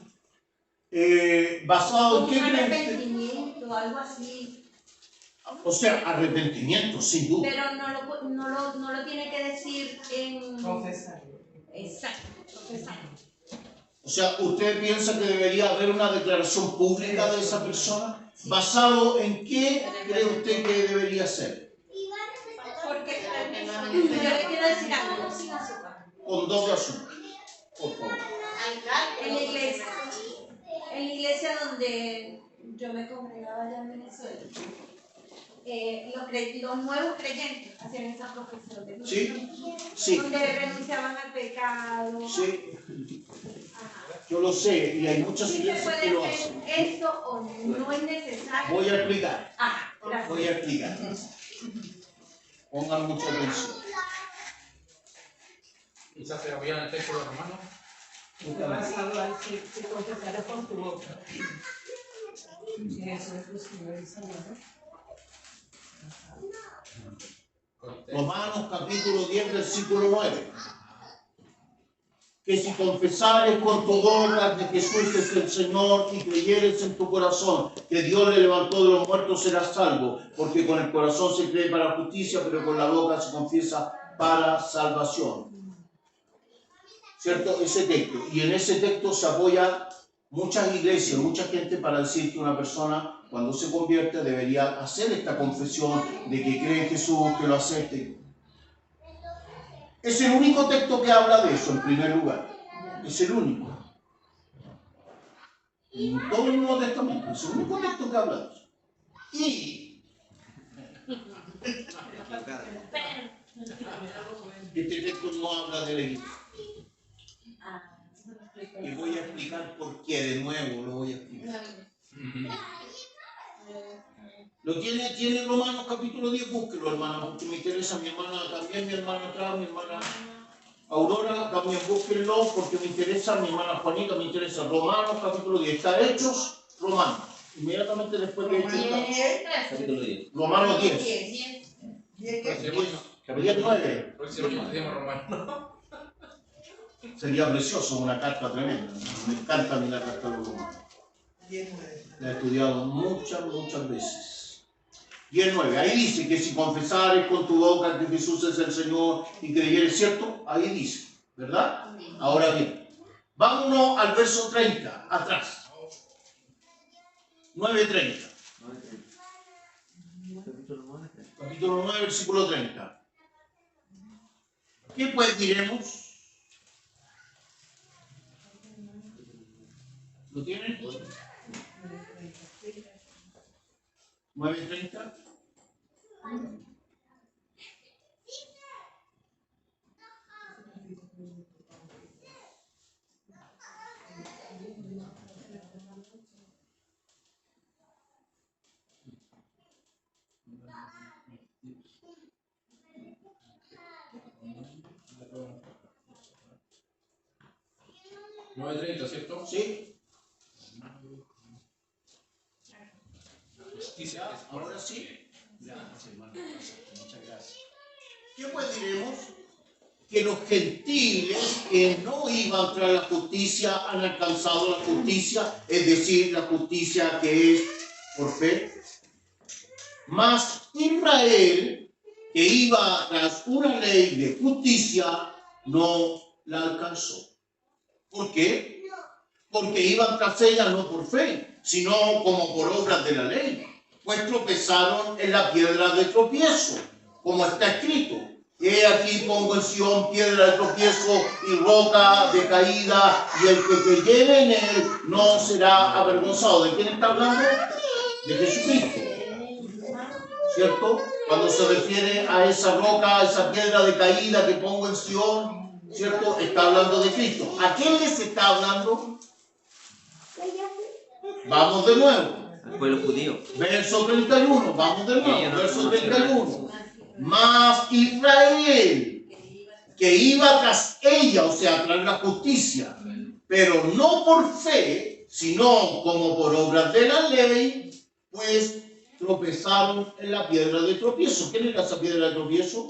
¿Basado en Como qué un creen? arrepentimiento, algo así. O sea, arrepentimiento, sin duda. Pero no lo tiene que decir en... Confesarlo. Exacto, confesarlo. O sea, ¿usted piensa que debería haber una declaración pública de esa persona? ¿Basado en qué cree usted que debería ser? Porque yo le quiero decir algo, sin azúcar. Con 2 de azúcar, por favor. En la iglesia donde yo me congregaba allá en Venezuela, los nuevos creyentes hacían esa profesión de Dios. ¿Sí? Sí. Donde renunciaban al pecado. Sí, Ajá. yo lo sé, y hay muchas ¿Sí se iglesias que puede lo hacer hacen. esto o no es necesario? Voy a explicar, Ajá, gracias. voy a explicar. Pongan mucha atención. Quizás se había en el texto de los hermanos. Basado al que confesara con tu boca. Jesús es crucificado y Salvador. Romanos capítulo 10, versículo 9. Que si confesares con tu boca que Jesús es el Señor y creyeres en tu corazón que Dios le levantó de los muertos, serás salvo, porque con el corazón se cree para justicia, pero con la boca se confiesa para salvación. ¿Cierto? Ese texto. Y en ese texto se apoya muchas iglesias, mucha gente para decir que una persona cuando se convierte debería hacer esta confesión de que cree en Jesús, que lo acepte. Es el único texto que habla de eso en primer lugar. Es el único. En todo el Nuevo Testamento es el único texto que habla de eso. Y este texto no habla de la iglesia. Y voy a explicar por qué, de nuevo lo voy a explicar. Lo tiene Romanos capítulo 10, búsquelo, hermana, porque me interesa. Mi hermana también, mi hermana atrás, mi hermana Aurora, también búsquenlo porque me interesa. Mi hermana Juanita, me interesa. Romanos capítulo 10, está Hechos, Romanos. Inmediatamente después de Hechos está Capítulo 10. Romanos 10. 10 que Capítulo 9. Próximo estudiamos Romanos. Sería precioso, una carta tremenda. Me encanta a mí la carta de los romanos. 10:9. La he estudiado muchas veces. 10:9. Ahí dice que si confesares con tu boca que Jesús es el Señor y creyeres, ¿cierto? Ahí dice, ¿verdad? Ahora bien, vámonos al verso 30, atrás. 9:30. Capítulo 9, versículo 30. ¿Qué pues diremos? ¿Lo tienen? 9:30. ¿Cierto? ¿Sí? Dice, Ahora sí. Gracias, hermano. Muchas gracias. ¿Qué pues diremos? Que los gentiles que no iban tras la justicia han alcanzado la justicia, es decir, la justicia que es por fe. Mas Israel, que iba tras una ley de justicia, no la alcanzó. ¿Por qué? Porque iban tras ella no por fe, sino como por obras de la ley. Pues tropezaron en la piedra de tropiezo, como está escrito. He aquí pongo en Sión piedra de tropiezo y roca de caída, y el que creyere en él no será avergonzado. ¿De quién está hablando? De Jesucristo, ¿cierto? Cuando se refiere a esa roca, a esa piedra de caída que pongo en Sión, ¿cierto? Está hablando de Cristo. ¿A quién les está hablando? Vamos de nuevo. Al pueblo judío. Verso 31, vamos de nuevo, verso 31. Mas Israel, que iba tras ella, o sea, tras la justicia, pero no por fe, sino como por obras de la ley, pues tropezaron en la piedra de tropiezo. ¿Quién era esa piedra de tropiezo?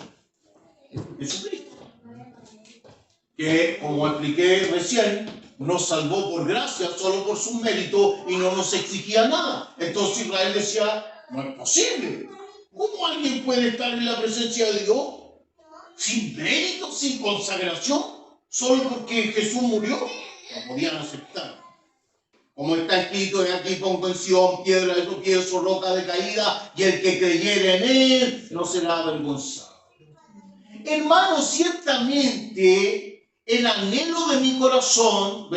Jesucristo. Que, como expliqué recién, nos salvó por gracia, solo por su mérito, y no nos exigía nada. Entonces Israel decía, no es posible. ¿Cómo alguien puede estar en la presencia de Dios sin mérito, sin consagración, solo porque Jesús murió? No podían aceptar. Como está escrito, en aquí pongo en Sión piedra de tropiezo, roca de caída, y el que creyere en él no será avergonzado. Hermanos, ciertamente el anhelo de mi corazón,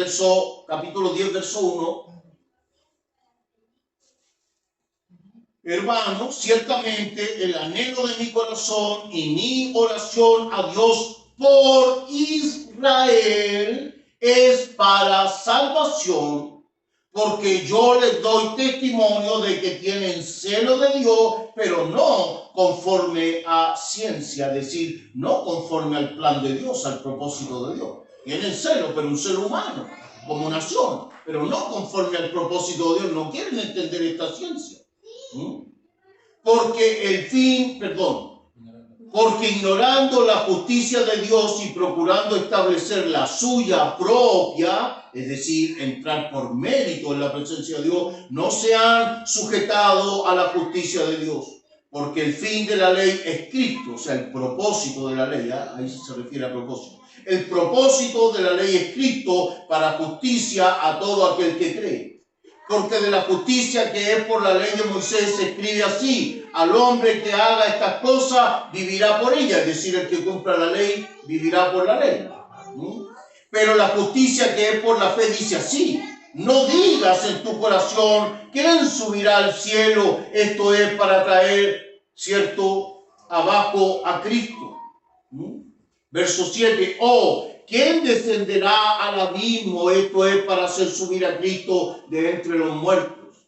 capítulo 10, verso 1. Hermanos, ciertamente el anhelo de mi corazón y mi oración a Dios por Israel es para salvación, porque yo les doy testimonio de que tienen celo de Dios, pero no conforme a ciencia, es decir, no conforme al plan de Dios, al propósito de Dios. Tienen celo, pero un celo humano, como nación, pero no conforme al propósito de Dios. No quieren entender esta ciencia. Porque ignorando la justicia de Dios y procurando establecer la suya propia, es decir, entrar por mérito en la presencia de Dios, no se han sujetado a la justicia de Dios. Porque el fin de la ley es Cristo, o sea, el propósito de la ley, ahí se refiere a propósito. El propósito de la ley es Cristo para justicia a todo aquel que cree. Porque de la justicia que es por la ley de Moisés se escribe así: al hombre que haga estas cosas vivirá por ella, es decir, el que cumpla la ley vivirá por la ley. Pero la justicia que es por la fe dice así: no digas en tu corazón, ¿quién subirá al cielo? Esto es para traer, ¿cierto?, abajo a Cristo. Verso 7, ¿quién descenderá al abismo? Esto es para hacer subir a Cristo de entre los muertos.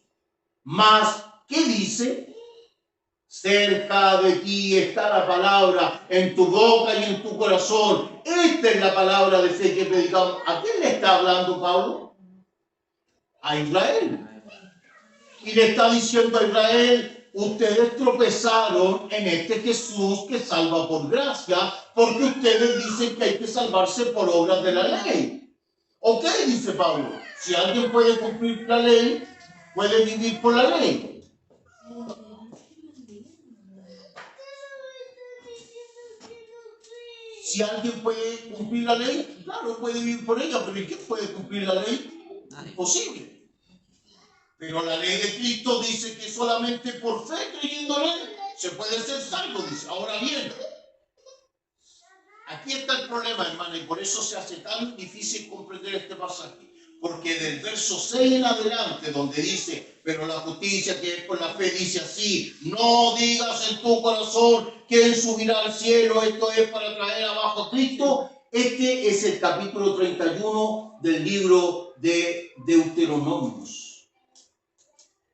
Mas, ¿qué dice? Cerca de ti está la palabra, en tu boca y en tu corazón. Esta es la palabra de fe que predicamos. ¿A quién le está hablando Pablo? A Israel. Y le está diciendo a Israel: ustedes tropezaron en este Jesús que salva por gracia, porque ustedes dicen que hay que salvarse por obras de la ley. Ok, dice Pablo, si alguien puede cumplir la ley, puede vivir por la ley. Si alguien puede cumplir la ley, claro, puede vivir por ella, pero ¿y quién puede cumplir la ley? Imposible. Pero la ley de Cristo dice que solamente por fe creyendo en Él se puede ser salvo, dice. Ahora bien, aquí está el problema, hermano, y por eso se hace tan difícil comprender este pasaje. Porque del verso 6 en adelante, donde dice, pero la justicia que es por la fe, dice así, no digas en tu corazón quién subirá al cielo, esto es para traer abajo a Cristo. Este es el capítulo 31 del libro de Deuteronomios,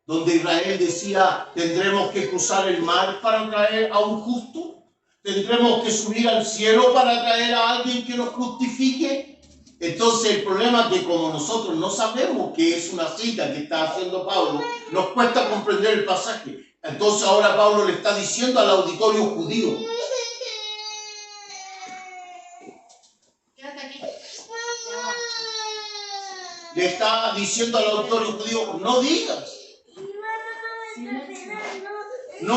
donde Israel decía, ¿tendremos que cruzar el mar para traer a un justo? ¿Tendremos que subir al cielo para traer a alguien que nos justifique? Entonces el problema es que como nosotros no sabemos que es una cita que está haciendo Pablo, nos cuesta comprender el pasaje. Entonces ahora Pablo le está diciendo al auditorio judío, le está diciendo al auditorio judío, no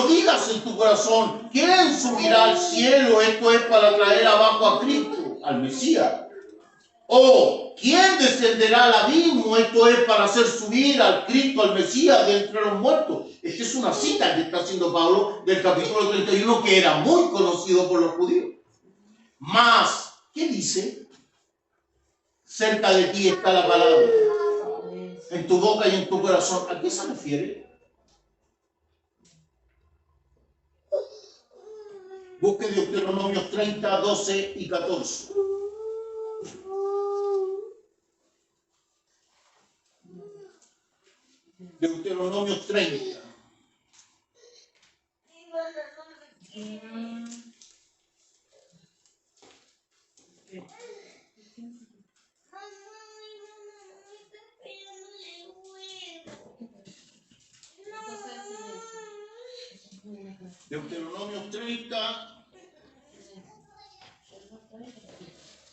digas en tu corazón, ¿quién subirá al cielo? Esto es para traer abajo a Cristo, al Mesías. O ¿quién descenderá al abismo? Esto es para hacer subir al Cristo, al Mesías de entre los muertos. Esta es una cita que está haciendo Pablo del capítulo 31 que era muy conocido por los judíos. Mas, ¿qué dice? Cerca de ti está la palabra, en tu boca y en tu corazón. ¿A qué se refiere? Busque Deuteronomios 30, 12 y 14. Deuteronomios 30. Deuteronomios 30,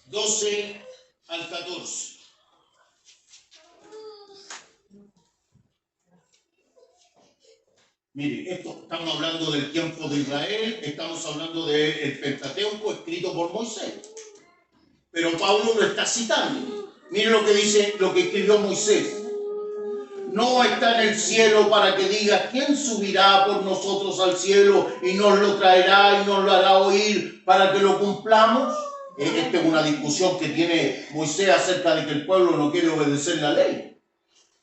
12 al 14. Mire, esto estamos hablando del tiempo de Israel, estamos hablando del Pentateuco escrito por Moisés. Pero Pablo lo está citando. Mire lo que dice, lo que escribió Moisés. No está en el cielo para que diga quién subirá por nosotros al cielo y nos lo traerá y nos lo hará oír para que lo cumplamos. Esta es una discusión que tiene Moisés acerca de que el pueblo no quiere obedecer la ley.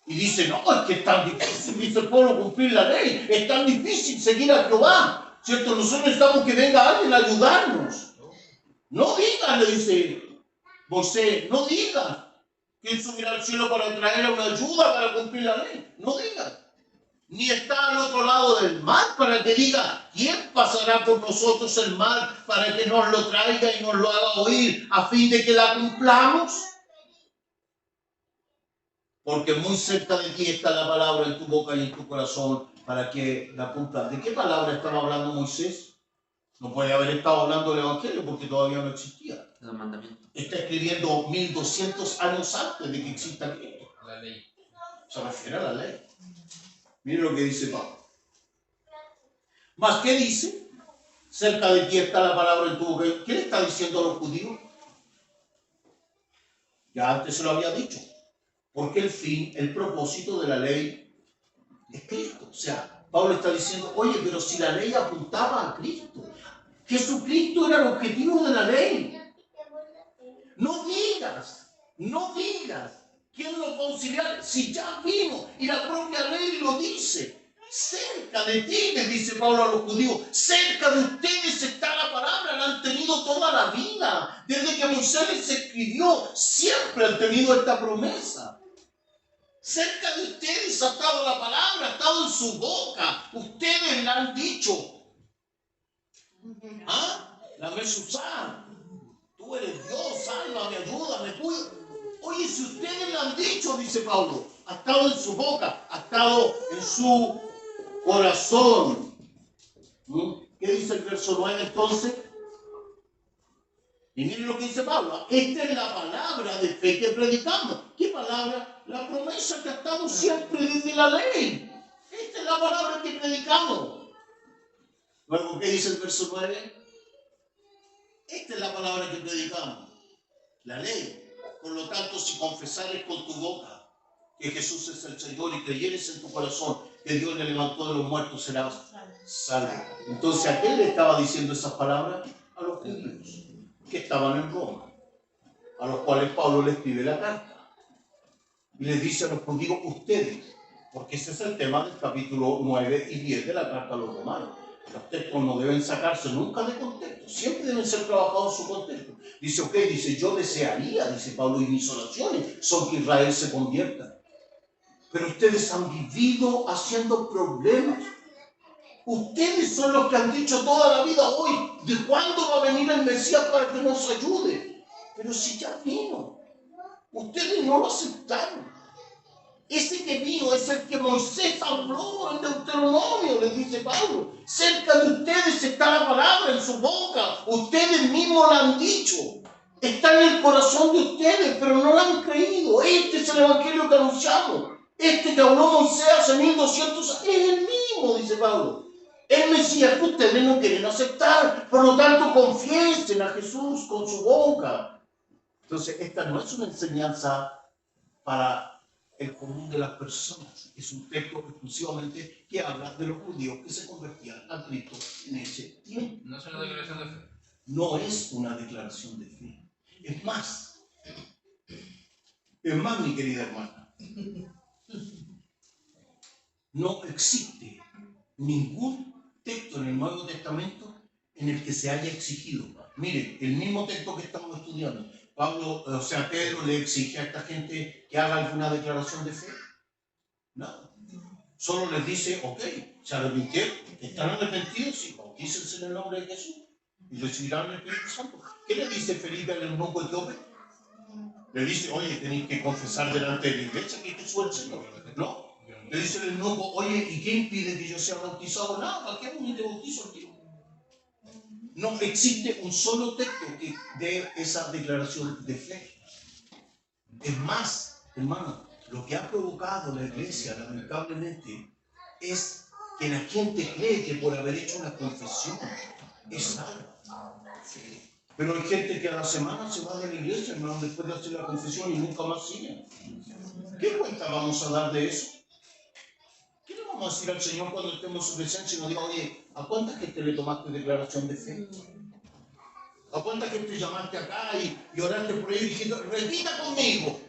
Y dice, no, es que es tan difícil, dice el pueblo, cumplir la ley. Es tan difícil seguir a Jehová. ¿Cierto? Nosotros necesitamos que venga alguien a ayudarnos. No digas, le dice Moisés, no digas. ¿Quién subirá al cielo para traer una ayuda para cumplir la ley? No digas. Ni está al otro lado del mar para que diga, ¿quién pasará por nosotros el mar para que nos lo traiga y nos lo haga oír a fin de que la cumplamos? Porque muy cerca de ti está la palabra en tu boca y en tu corazón para que la cumplas. ¿De qué palabra estaba hablando Moisés? No puede haber estado hablando del Evangelio porque todavía no existía. Los mandamientos. Está escribiendo 1200 años antes de que exista Cristo. La ley. Se refiere a la ley. Mire lo que dice Pablo. ¿Más qué dice? Cerca de ti está la palabra en tu boca. ¿Qué le está diciendo a los judíos? Ya antes se lo había dicho. Porque el fin, el propósito de la ley es Cristo. O sea, Pablo está diciendo, oye, pero si la ley apuntaba a Cristo, Jesucristo era el objetivo de la ley. No digas, ¿quién lo conciliará? Si ya vino y la propia ley lo dice. Cerca de ti, le dice Pablo a los judíos, cerca de ustedes está la palabra, la han tenido toda la vida. Desde que Moisés les escribió, siempre han tenido esta promesa. Cerca de ustedes ha estado la palabra, ha estado en su boca. Ustedes la han dicho. ¿Ah? La Mesuzá. Tú eres Dios, sálvame, ayúdame, cuida. Oye, si ustedes lo han dicho, dice Pablo, ha estado en su boca, ha estado en su corazón. ¿Qué dice el verso 9 entonces? Y miren lo que dice Pablo. Esta es la palabra de fe que predicamos. ¿Qué palabra? La promesa que ha estado siempre desde la ley. Esta es la palabra que predicamos. Luego, ¿qué dice el verso 9? Esta es la palabra que predicamos. La ley. Por lo tanto, si confesares con tu boca que Jesús es el Señor y creyeres en tu corazón que Dios le levantó de los muertos, serás salvo. Entonces, ¿a quién le estaba diciendo esas palabras? A los judíos que estaban en Roma, a los cuales Pablo le escribe la carta. Y les dice a los judíos, ustedes, porque ese es el tema del capítulo 9 y 10 de la carta a los romanos. Los textos no deben sacarse nunca de contexto, siempre deben ser trabajados en su contexto. Dice, ok, dice, yo desearía, dice Pablo, y mis oraciones son que Israel se convierta. Pero ustedes han vivido haciendo problemas. Ustedes son los que han dicho toda la vida hoy, ¿de cuándo va a venir el Mesías para que nos ayude? Pero si ya vino, ustedes no lo aceptaron. Ese que vino es el que Moisés habló en Deuteronomio, les dice Pablo. Cerca de ustedes está la palabra en su boca. Ustedes mismos la han dicho. Está en el corazón de ustedes, pero no la han creído. Este es el evangelio que anunciamos. Este que habló Moisés hace 1200 años es el mismo, dice Pablo. El Mesías que ustedes no quieren aceptar. Por lo tanto, confiesen a Jesús con su boca. Entonces, esta no es una enseñanza para el común de las personas. Es un texto exclusivamente que habla de los judíos que se convertían a Cristo en ese tiempo. No es una declaración de fe. No es una declaración de fe. Es más, mi querida hermana, no existe ningún texto en el Nuevo Testamento en el que se haya exigido. Mire, el mismo texto que estamos estudiando, Pedro le exige a esta gente que haga alguna declaración de fe. No. Solo les dice, ok, se arrepintieron, están arrepentidos y bautícense en el nombre de Jesús y recibirán el Espíritu Santo. ¿Qué le dice Felipe al eunuco etíope? Le dice, oye, tenéis que confesar delante de la iglesia que Jesús es el Señor. No. Le dice el eunuco, oye, ¿y qué impide que yo sea bautizado? Nada, ¿para qué uno te bautizo al tío? No existe un solo texto que dé esa declaración de fe. Es más, hermano, lo que ha provocado la iglesia, lamentablemente, es que la gente cree que por haber hecho una confesión es salva. Pero hay gente que a la semana se va de la iglesia, hermano, después de hacer la confesión y nunca más sigue. ¿Qué cuenta vamos a dar de eso? ¿Qué le vamos a decir al Señor cuando estemos en su presencia y nos diga, oye, ¿a cuánta gente le tomaste declaración de fe? ¿A cuánta gente llamaste acá y oraste por ellos diciendo, repita conmigo,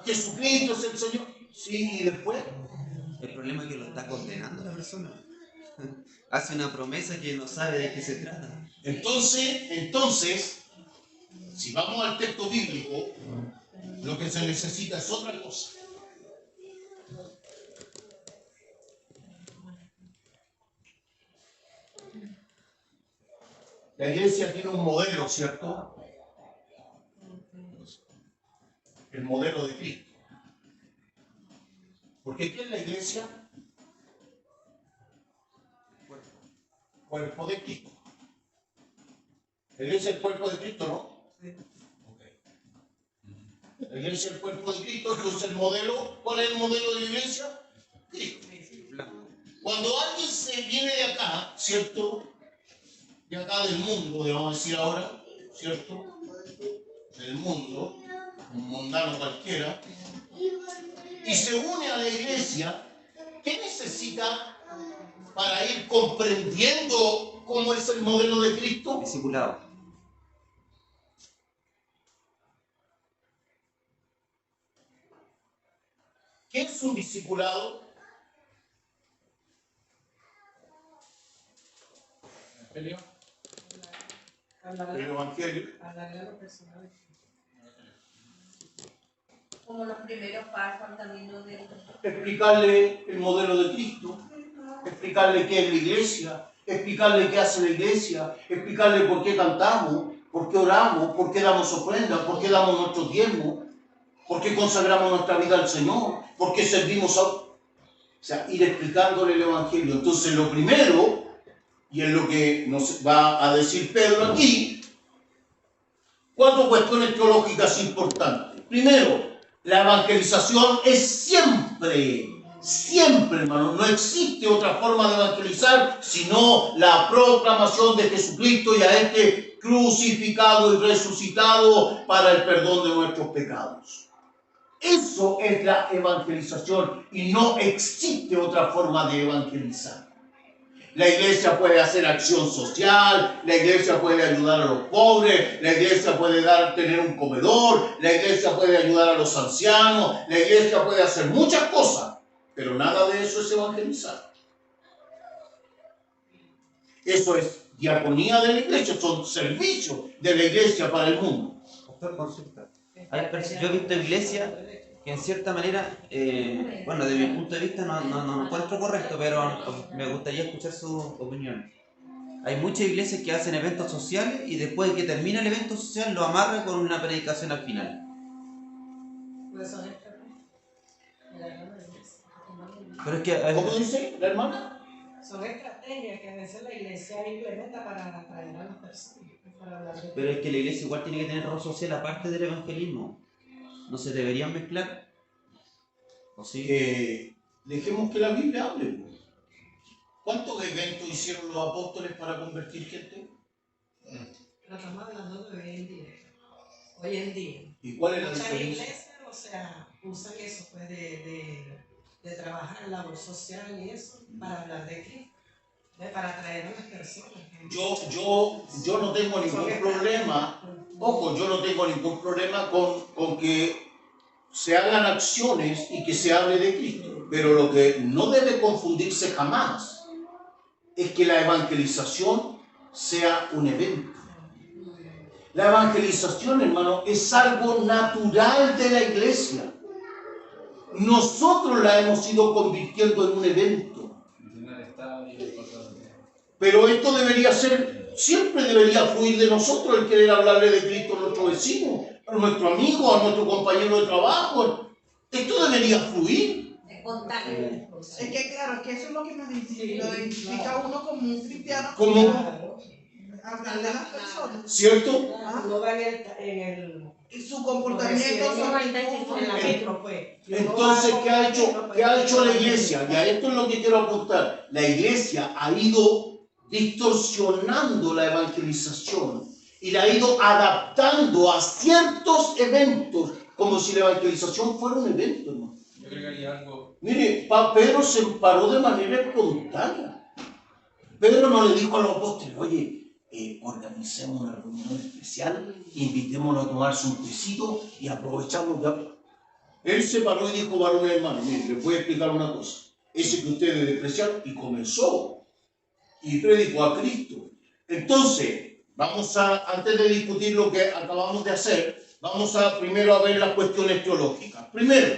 Jesucristo es el Señor? Sí, y después. El problema es que lo está condenando la persona. Hace una promesa que no sabe de qué se trata. Entonces, si vamos al texto bíblico, lo que se necesita es otra cosa. La iglesia tiene un modelo, ¿cierto? El modelo de Cristo. Porque ¿qué es la iglesia? Cuerpo de Cristo. ¿La iglesia es el cuerpo de Cristo, no? Sí. Okay. La iglesia es el cuerpo de Cristo, entonces el modelo, ¿cuál es el modelo de la iglesia? Cristo. Cuando alguien se viene de acá, ¿cierto? De acá del mundo, vamos a decir ahora, ¿cierto? Del mundo, un mundano cualquiera, y se une a la iglesia, ¿qué necesita para ir comprendiendo cómo es el modelo de Cristo? Discipulado. ¿Qué es un discipulado? Evangelio. El Evangelio. Como los primeros pasos al camino de Explicarle el modelo de Cristo, explicarle qué es la iglesia, explicarle qué hace la iglesia, explicarle por qué cantamos, por qué oramos, por qué damos ofrendas, por qué damos nuestros diezmos, por qué consagramos nuestra vida al Señor, por qué servimos a... O sea, ir explicándole el Evangelio. Entonces, lo primero, y es lo que nos va a decir Pedro aquí, 4 cuestiones teológicas importantes. Primero, la evangelización es siempre, hermano, no existe otra forma de evangelizar sino la proclamación de Jesucristo y a este crucificado y resucitado para el perdón de nuestros pecados. Eso es la evangelización y no existe otra forma de evangelizar. La iglesia puede hacer acción social, la iglesia puede ayudar a los pobres, la iglesia puede tener un comedor, la iglesia puede ayudar a los ancianos, la iglesia puede hacer muchas cosas, pero nada de eso es evangelizar. Eso es diaconía de la iglesia, son servicios de la iglesia para el mundo. Doctor, consulta. Yo he visto iglesias que en cierta manera, bueno, desde mi punto de vista no encuentro correcto, pero me gustaría escuchar su opinión. Hay muchas iglesias que hacen eventos sociales y después de que termina el evento social lo amarran con una predicación al final. Pero es que, ¿Cómo dice la hermana? Son estrategias que a veces la iglesia implementa para atraer a las personas. Para hablar de... Pero es que la iglesia igual tiene que tener rol social aparte del evangelismo. ¿No se deberían mezclar? ¿O sí? Dejemos que la Biblia hable. ¿Cuántos eventos hicieron los apóstoles para convertir gente? Pero estamos hablando de hoy en día. Hoy en día. ¿Y cuál es la Muchas diferencia? iglesias, o sea, usan eso pues de trabajar en labor social y eso para hablar de Cristo, para atraer a las personas. Yo no tengo ningún problema, ojo, yo no tengo ningún problema con que se hagan acciones y que se hable de Cristo, pero lo que no debe confundirse jamás es que la evangelización sea un evento. La evangelización, hermano, es algo natural de la iglesia. Nosotros la hemos ido convirtiendo en un evento. Pero esto debería ser, siempre debería fluir de nosotros el querer hablarle de Cristo a nuestro vecino, a nuestro amigo, a nuestro compañero de trabajo. Esto debería fluir. Espontáneo. Es que claro, es que eso es lo que nos identifica a uno como un cristiano. ¿Cómo? Hablarle a las personas. ¿Cierto? No va en Su comportamiento, su actitud, pues. Entonces, ¿qué ha hecho la iglesia? Y a esto es lo que quiero apuntar. La iglesia ha ido distorsionando la evangelización y la ha ido adaptando a ciertos eventos, como si la evangelización fuera un evento, hermano. Yo agregaría algo. Mire, Pedro se paró de manera espontánea. Pedro no le dijo a los apóstoles, oye, organicemos una reunión especial, invitémoslo a tomarse un tecito y aprovechamos de... Él se paró y dijo, varones hermanos, miren, les voy a explicar una cosa. Ese que ustedes despreciaron, y comenzó y predicó a Cristo. Entonces, antes de discutir lo que acabamos de hacer, vamos primero a ver las cuestiones teológicas. Primero,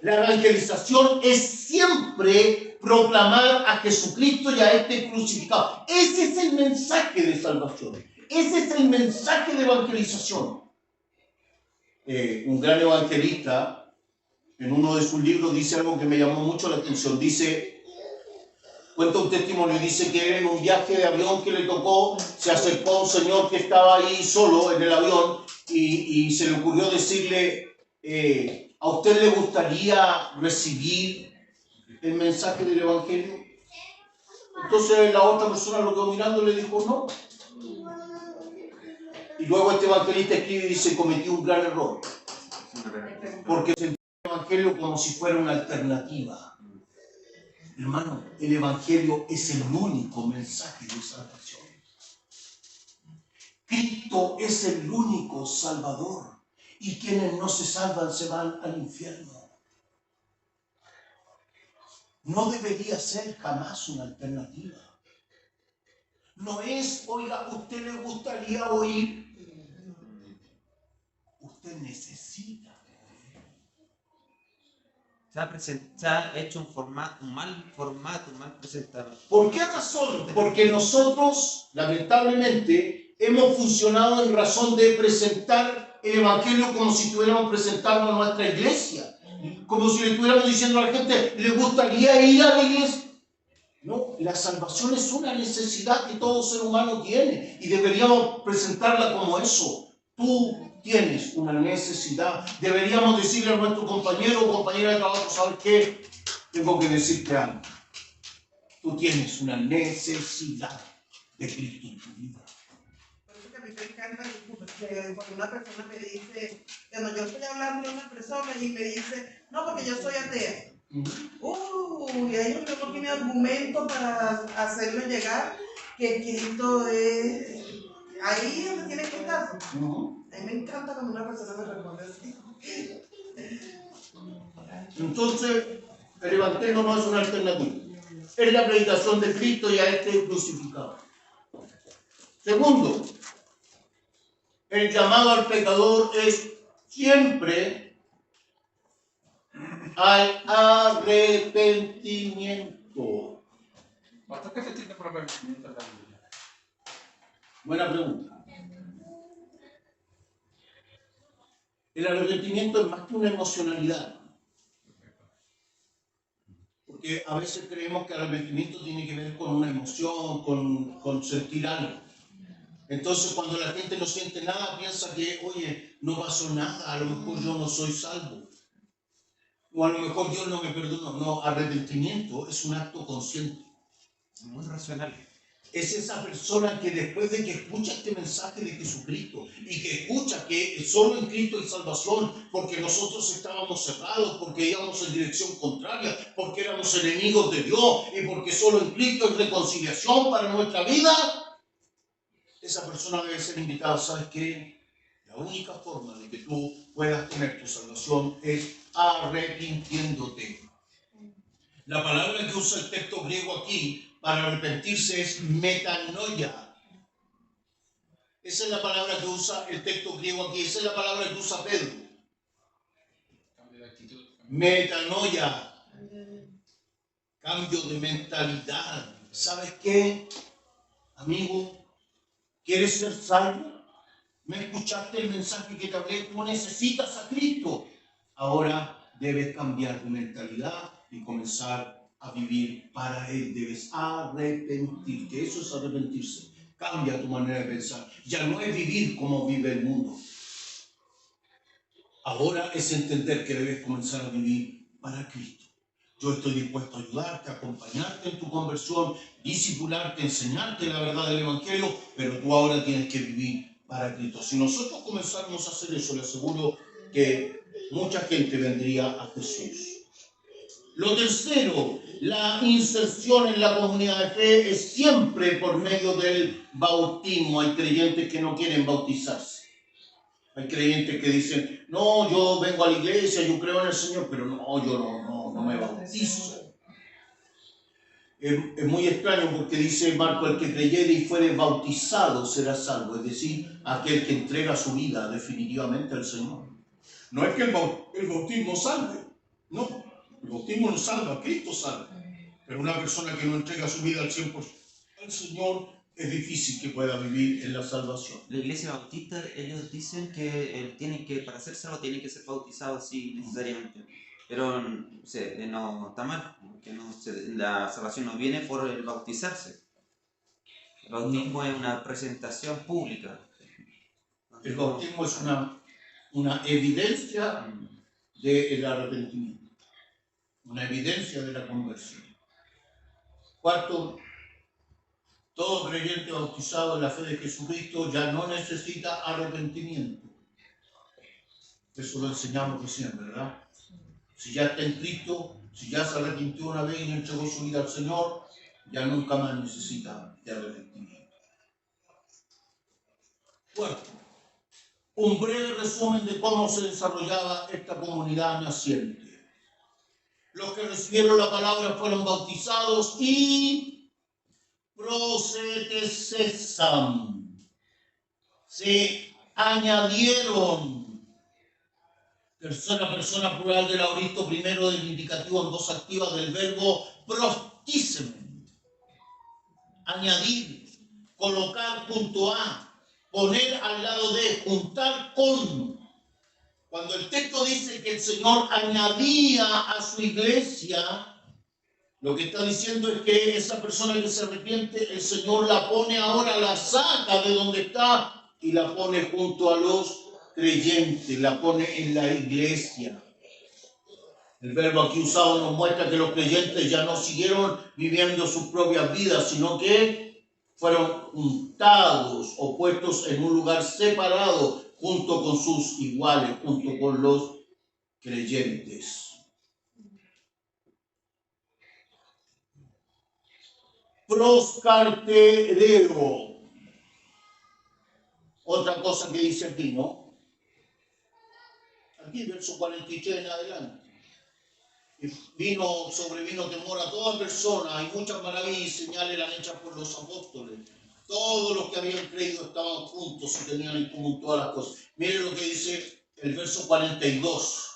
la evangelización es siempre proclamar a Jesucristo y a este crucificado. Ese es el mensaje de salvación. Ese es el mensaje de evangelización. Un gran evangelista, en uno de sus libros, dice algo que me llamó mucho la atención. Cuenta un testimonio, dice que en un viaje de avión que le tocó, se acercó a un señor que estaba ahí solo en el avión y se le ocurrió decirle, ¿a usted le gustaría recibir el mensaje del evangelio? Entonces la otra persona lo quedó mirando y le dijo no. Y luego este evangelista escribe y dice, cometí un gran error, porque sentí el evangelio como si fuera una alternativa. Hermano, el evangelio es el único mensaje de salvación. Cristo es el único salvador y quienes no se salvan se van al infierno. No debería ser jamás una alternativa. No es, oiga, ¿a usted le gustaría oír? Usted necesita. Se ha hecho un mal formato, un mal presentado. ¿Por qué razón? Porque nosotros, lamentablemente, hemos funcionado en razón de presentar el evangelio como si estuviéramos presentando a nuestra iglesia. Como si le estuviéramos diciendo a la gente, ¿le gustaría ir a la iglesia? No, la salvación es una necesidad que todo ser humano tiene y deberíamos presentarla como eso. Tú tienes una necesidad. Deberíamos decirle a nuestro compañero o compañera de trabajo, ¿sabes qué? Tengo que decirte algo. Tú tienes una necesidad de Cristo en tu vida. Por eso que a mí me encanta que cuando una persona me dice, cuando yo estoy hablando de una persona y me dice, no, porque yo soy atea. Y ahí yo tengo que mi argumento para hacerle llegar que Cristo es. Ahí es donde tiene que estar. A mí me encanta cuando una persona me responde así. Entonces, el evangelio no es una alternativa. Es la predicación de Cristo y a este crucificado. Segundo, el llamado al pecador es siempre al arrepentimiento. ¿Hasta qué se entiende por arrepentimiento en la Biblia? Buena pregunta. El arrepentimiento es más que una emocionalidad. Porque a veces creemos que el arrepentimiento tiene que ver con una emoción, con sentir algo. Entonces cuando la gente no siente nada, piensa que, oye, no pasó nada, a lo mejor yo no soy salvo. O a lo mejor Dios no me perdonó. No, arrepentimiento es un acto consciente. Muy racional. Es esa persona que después de que escucha este mensaje de Jesucristo y que escucha que solo en Cristo hay salvación, porque nosotros estábamos cerrados, porque íbamos en dirección contraria, porque éramos enemigos de Dios y porque solo en Cristo hay reconciliación para nuestra vida, esa persona debe ser invitada. ¿Sabes qué? La única forma de que tú puedas tener tu salvación es arrepintiéndote. La palabra que usa el texto griego aquí para arrepentirse es metanoia. Esa es la palabra que usa el texto griego aquí. Esa es la palabra que usa Pedro. Cambio de actitud. Metanoia. Cambio de mentalidad. ¿Sabes qué, amigo? ¿Quieres ser salvo? ¿Me escuchaste el mensaje que te hablé? Tú necesitas a Cristo. Ahora debes cambiar tu mentalidad y comenzar a vivir para Él. Debes arrepentirte. Eso es arrepentirse. Cambia tu manera de pensar. Ya no es vivir como vive el mundo. Ahora es entender que debes comenzar a vivir para Cristo. Yo estoy dispuesto a ayudarte, a acompañarte en tu conversión, discipularte, enseñarte la verdad del Evangelio, pero tú ahora tienes que vivir para Cristo. Si nosotros comenzáramos a hacer eso, le aseguro que mucha gente vendría a Jesús. Lo tercero, la inserción en la comunidad de fe es siempre por medio del bautismo. Hay creyentes que no quieren bautizarse. Hay creyentes que dicen, no, yo vengo a la iglesia, yo creo en el Señor, pero no, yo no me bautizo. Es muy extraño porque dice Marco, el que creyere y fuere bautizado será salvo, es decir, aquel que entrega su vida definitivamente al Señor. No es que el bautismo salve, no, el bautismo no salva, Cristo salva, pero una persona que no entrega su vida al 100% al Señor, es difícil que pueda vivir en la salvación. La iglesia bautista, ellos dicen que tienen que, para ser salvo, tienen que ser bautizados, sí, necesariamente. Pero no está mal, porque la salvación no viene por el bautizarse. El bautismo es una presentación pública. El bautismo es una evidencia del arrepentimiento, una evidencia de la conversión. Cuarto, todo creyente bautizado en la fe de Jesucristo ya no necesita arrepentimiento. Eso lo enseñamos recién, ¿verdad? Si ya está en Cristo, si ya se arrepintió una vez y entregó su vida al Señor, ya nunca más necesita de arrepentimiento. Cuarto, un breve resumen de cómo se desarrollaba esta comunidad naciente. Los que recibieron la palabra fueron bautizados y prosetesesam. Se añadieron. Tercera persona plural del auristo primero del indicativo en voz activa del verbo prostísemen. Añadir, colocar junto a, poner al lado de, juntar con. Cuando el texto dice que el Señor añadía a su iglesia, lo que está diciendo es que esa persona que se arrepiente, el Señor la pone ahora, la saca de donde está y la pone junto a los creyentes, la pone en la iglesia. El verbo aquí usado nos muestra que los creyentes ya no siguieron viviendo sus propias vidas, sino que fueron juntados o puestos en un lugar separado junto con sus iguales, junto con los creyentes. Proscartereo. Otra cosa que dice aquí, ¿no? Aquí, verso 43 en adelante. Sobrevino temor a toda persona, y muchas maravillas y señales eran hechas por los apóstoles. Todos los que habían creído estaban juntos y tenían en común todas las cosas. Miren lo que dice el verso 42.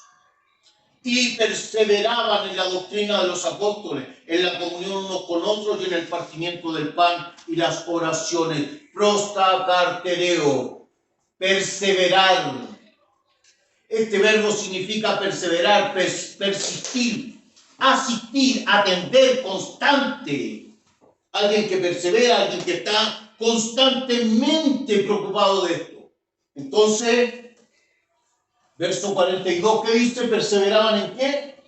Y perseveraban en la doctrina de los apóstoles, en la comunión unos con otros y en el partimiento del pan y las oraciones. Prostacartereo, perseverar. Este verbo significa perseverar, persistir, asistir, atender, constante. Alguien que persevera, alguien que está constantemente preocupado de esto. Entonces, verso 42, ¿qué dice? ¿Perseveraban en qué?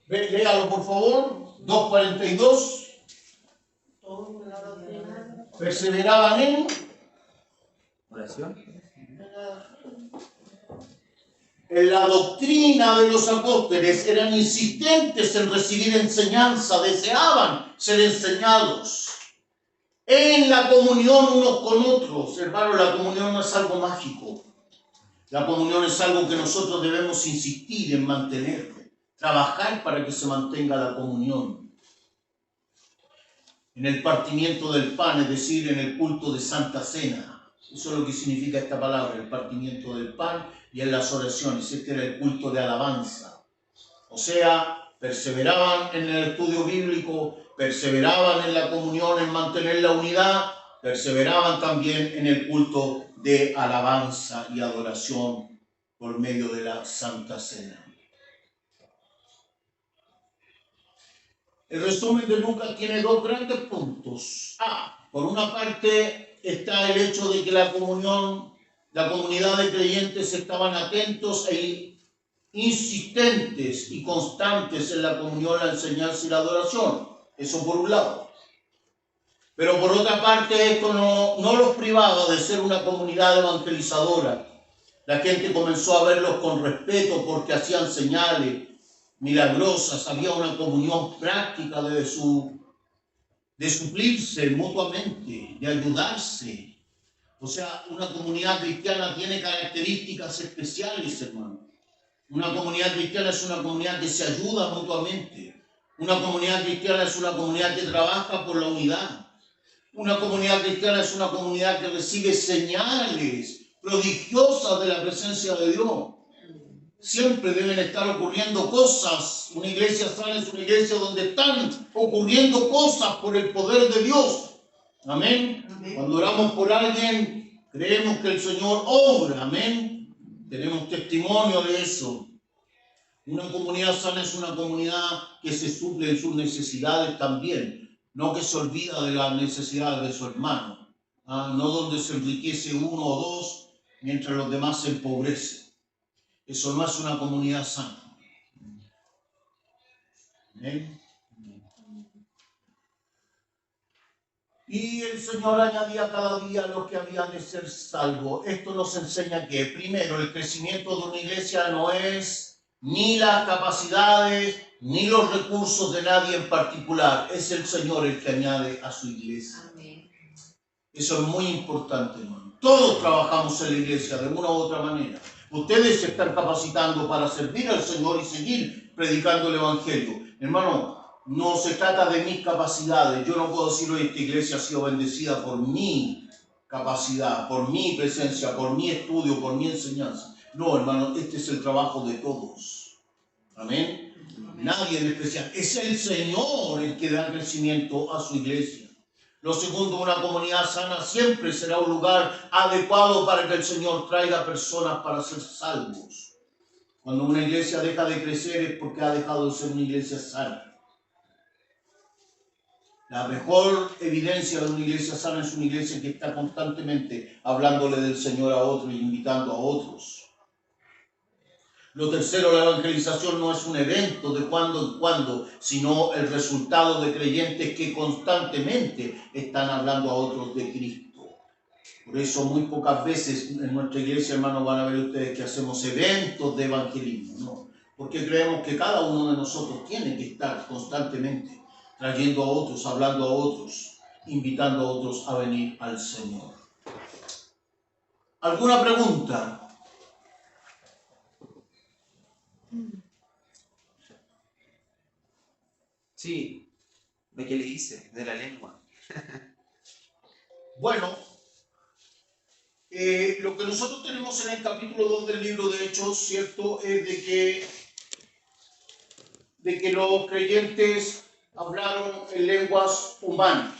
Léalo, por favor. 2:42. Perseveraban en Oración. la doctrina de los apóstoles, eran insistentes en recibir enseñanza, deseaban ser enseñados. En la comunión unos con otros. Hermano, la comunión no es algo mágico. La comunión es algo que nosotros debemos insistir en mantener, trabajar para que se mantenga la comunión. En el partimiento del pan, es decir, en el culto de Santa Cena. Eso es lo que significa esta palabra, el partimiento del pan, y en las oraciones. Este era el culto de alabanza. O sea, perseveraban en el estudio bíblico, perseveraban en la comunión, en mantener la unidad, perseveraban también en el culto de alabanza y adoración por medio de la Santa Cena. El resumen de Lucas tiene dos grandes puntos. Por una parte está el hecho de que la comunidad de creyentes estaban atentos e insistentes y constantes en la comunión, la enseñanza y la adoración. Eso por un lado. Pero por otra parte, esto no los privaba de ser una comunidad evangelizadora. La gente comenzó a verlos con respeto porque hacían señales milagrosas, había una comunión práctica de suplirse mutuamente, de ayudarse. O sea, una comunidad cristiana tiene características especiales, hermano. Una comunidad cristiana es una comunidad que se ayuda mutuamente. Una comunidad cristiana es una comunidad que trabaja por la unidad. Una comunidad cristiana es una comunidad que recibe señales prodigiosas de la presencia de Dios. Siempre deben estar ocurriendo cosas. Una iglesia sana es una iglesia donde están ocurriendo cosas por el poder de Dios. Amén. Amén. Cuando oramos por alguien, creemos que el Señor obra. Amén. Tenemos testimonio de eso. Una comunidad sana es una comunidad que se suple en sus necesidades también. No que se olvida de las necesidades de su hermano. No donde se enriquece uno o dos mientras los demás se empobrecen. Eso no es una comunidad sana. ¿Amén? Y el Señor añadía cada día a los que habían de ser salvos. Esto nos enseña que, primero, el crecimiento de una iglesia no es ni las capacidades ni los recursos de nadie en particular. Es el Señor el que añade a su iglesia. Amén. Eso es muy importante, hermano. Todos trabajamos en la iglesia de una u otra manera. Ustedes se están capacitando para servir al Señor y seguir predicando el Evangelio. Hermano, no se trata de mis capacidades. Yo no puedo decir hoy esta iglesia ha sido bendecida por mi capacidad, por mi presencia, por mi estudio, por mi enseñanza. No, hermano, este es el trabajo de todos. Amén. Nadie en especial. Es el Señor el que da crecimiento a su iglesia. Lo segundo, una comunidad sana siempre será un lugar adecuado para que el Señor traiga personas para ser salvos. Cuando una iglesia deja de crecer es porque ha dejado de ser una iglesia sana. La mejor evidencia de una iglesia sana es una iglesia que está constantemente hablándole del Señor a otros y invitando a otros. Lo tercero, la evangelización no es un evento de cuando en cuando, sino el resultado de creyentes que constantemente están hablando a otros de Cristo. Por eso muy pocas veces en nuestra iglesia, hermanos, van a ver ustedes que hacemos eventos de evangelismo, ¿no? Porque creemos que cada uno de nosotros tiene que estar constantemente trayendo a otros, hablando a otros, invitando a otros a venir al Señor. ¿Alguna pregunta? Sí, ¿de qué le dice? De la lengua. Bueno, lo que nosotros tenemos en el capítulo 2 del libro de Hechos, ¿cierto? Es de que los creyentes hablaron en lenguas humanas,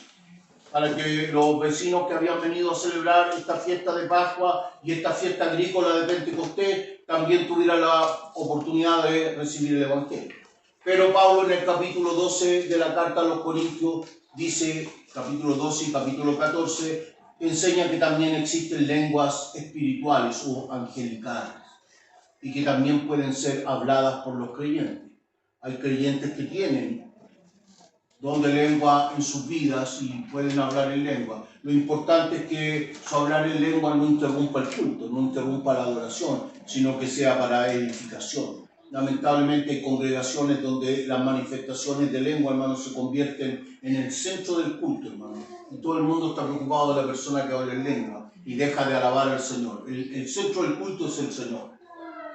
para que los vecinos que habían venido a celebrar esta fiesta de Pascua y esta fiesta agrícola de Pentecostés también tuvieran la oportunidad de recibir el Evangelio. Pero Pablo en el capítulo 12 de la carta a los Corintios dice, capítulo 12 y capítulo 14, enseña que también existen lenguas espirituales o angelicales y que también pueden ser habladas por los creyentes. Hay creyentes que tienen don de lengua en sus vidas y pueden hablar en lengua. Lo importante es que su hablar en lengua no interrumpa el culto, no interrumpa la adoración, sino que sea para edificación. Lamentablemente hay congregaciones donde las manifestaciones de lengua, hermanos, se convierten en el centro del culto, hermano. Y todo el mundo está preocupado de la persona que habla en lengua y deja de alabar al Señor. El centro del culto es el Señor.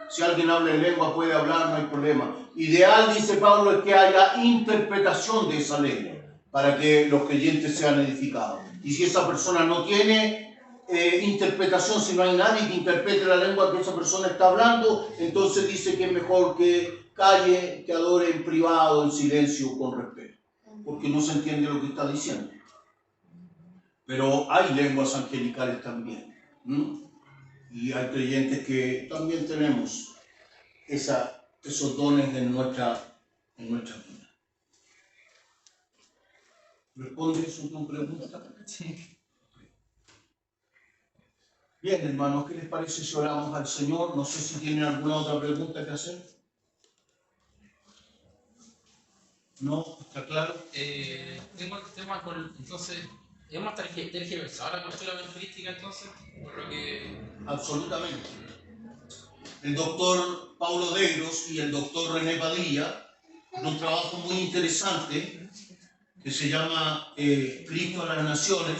Si alguien habla en lengua, puede hablar, no hay problema. Ideal, dice Pablo, es que haya interpretación de esa lengua para que los creyentes sean edificados. Y si esa persona no tiene interpretación, si no hay nadie que interprete la lengua que esa persona está hablando, entonces dice que es mejor que calle, que adore en privado, en silencio, con respeto, porque no se entiende lo que está diciendo. Pero hay lenguas angelicales también. Y hay creyentes que también tenemos esos dones en nuestra vida. ¿Responde eso tu pregunta? Sí. Bien, hermanos, ¿qué les parece si oramos al Señor? No sé si tienen alguna otra pregunta que hacer. ¿No? ¿Está claro? Tengo el tema con, entonces, ¿hemos tergiversado la cultura evangelística entonces? Por lo que... Absolutamente. El doctor Paulo Degros y el doctor René Padilla, en un trabajo muy interesante que se llama Cristo a las Naciones,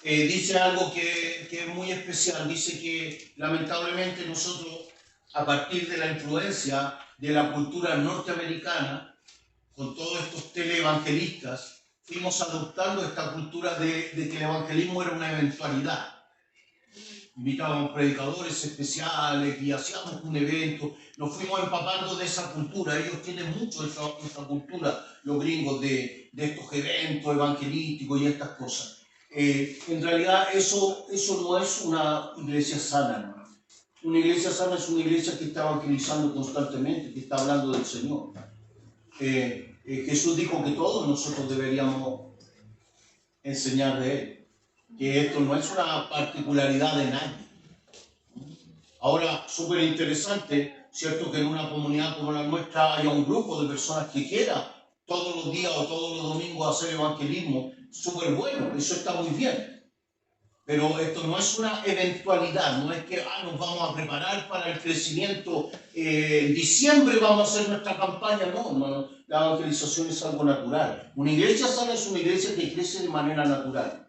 dice algo que es muy especial. Dice que lamentablemente nosotros, a partir de la influencia de la cultura norteamericana, con todos estos teleevangelistas, fuimos adoptando esta cultura de que el evangelismo era una eventualidad. Invitábamos predicadores especiales y hacíamos un evento. Nos fuimos empapando de esa cultura. Ellos tienen mucho esa cultura, los gringos, de estos eventos evangelísticos y estas cosas. En realidad eso no es una iglesia sana, ¿no? Una iglesia sana es una iglesia que está evangelizando constantemente, que está hablando del Señor. Jesús dijo que todos nosotros deberíamos enseñar de Él, que esto no es una particularidad de nadie. Ahora, súper interesante, ¿cierto? Que en una comunidad como la nuestra haya un grupo de personas que quiera todos los días o todos los domingos hacer evangelismo. Súper bueno, eso está muy bien. Pero esto no es una eventualidad, no es que nos vamos a preparar para el crecimiento, en diciembre vamos a hacer nuestra campaña, no, hermano. La evangelización es algo natural. Una iglesia sana es una iglesia que crece de manera natural.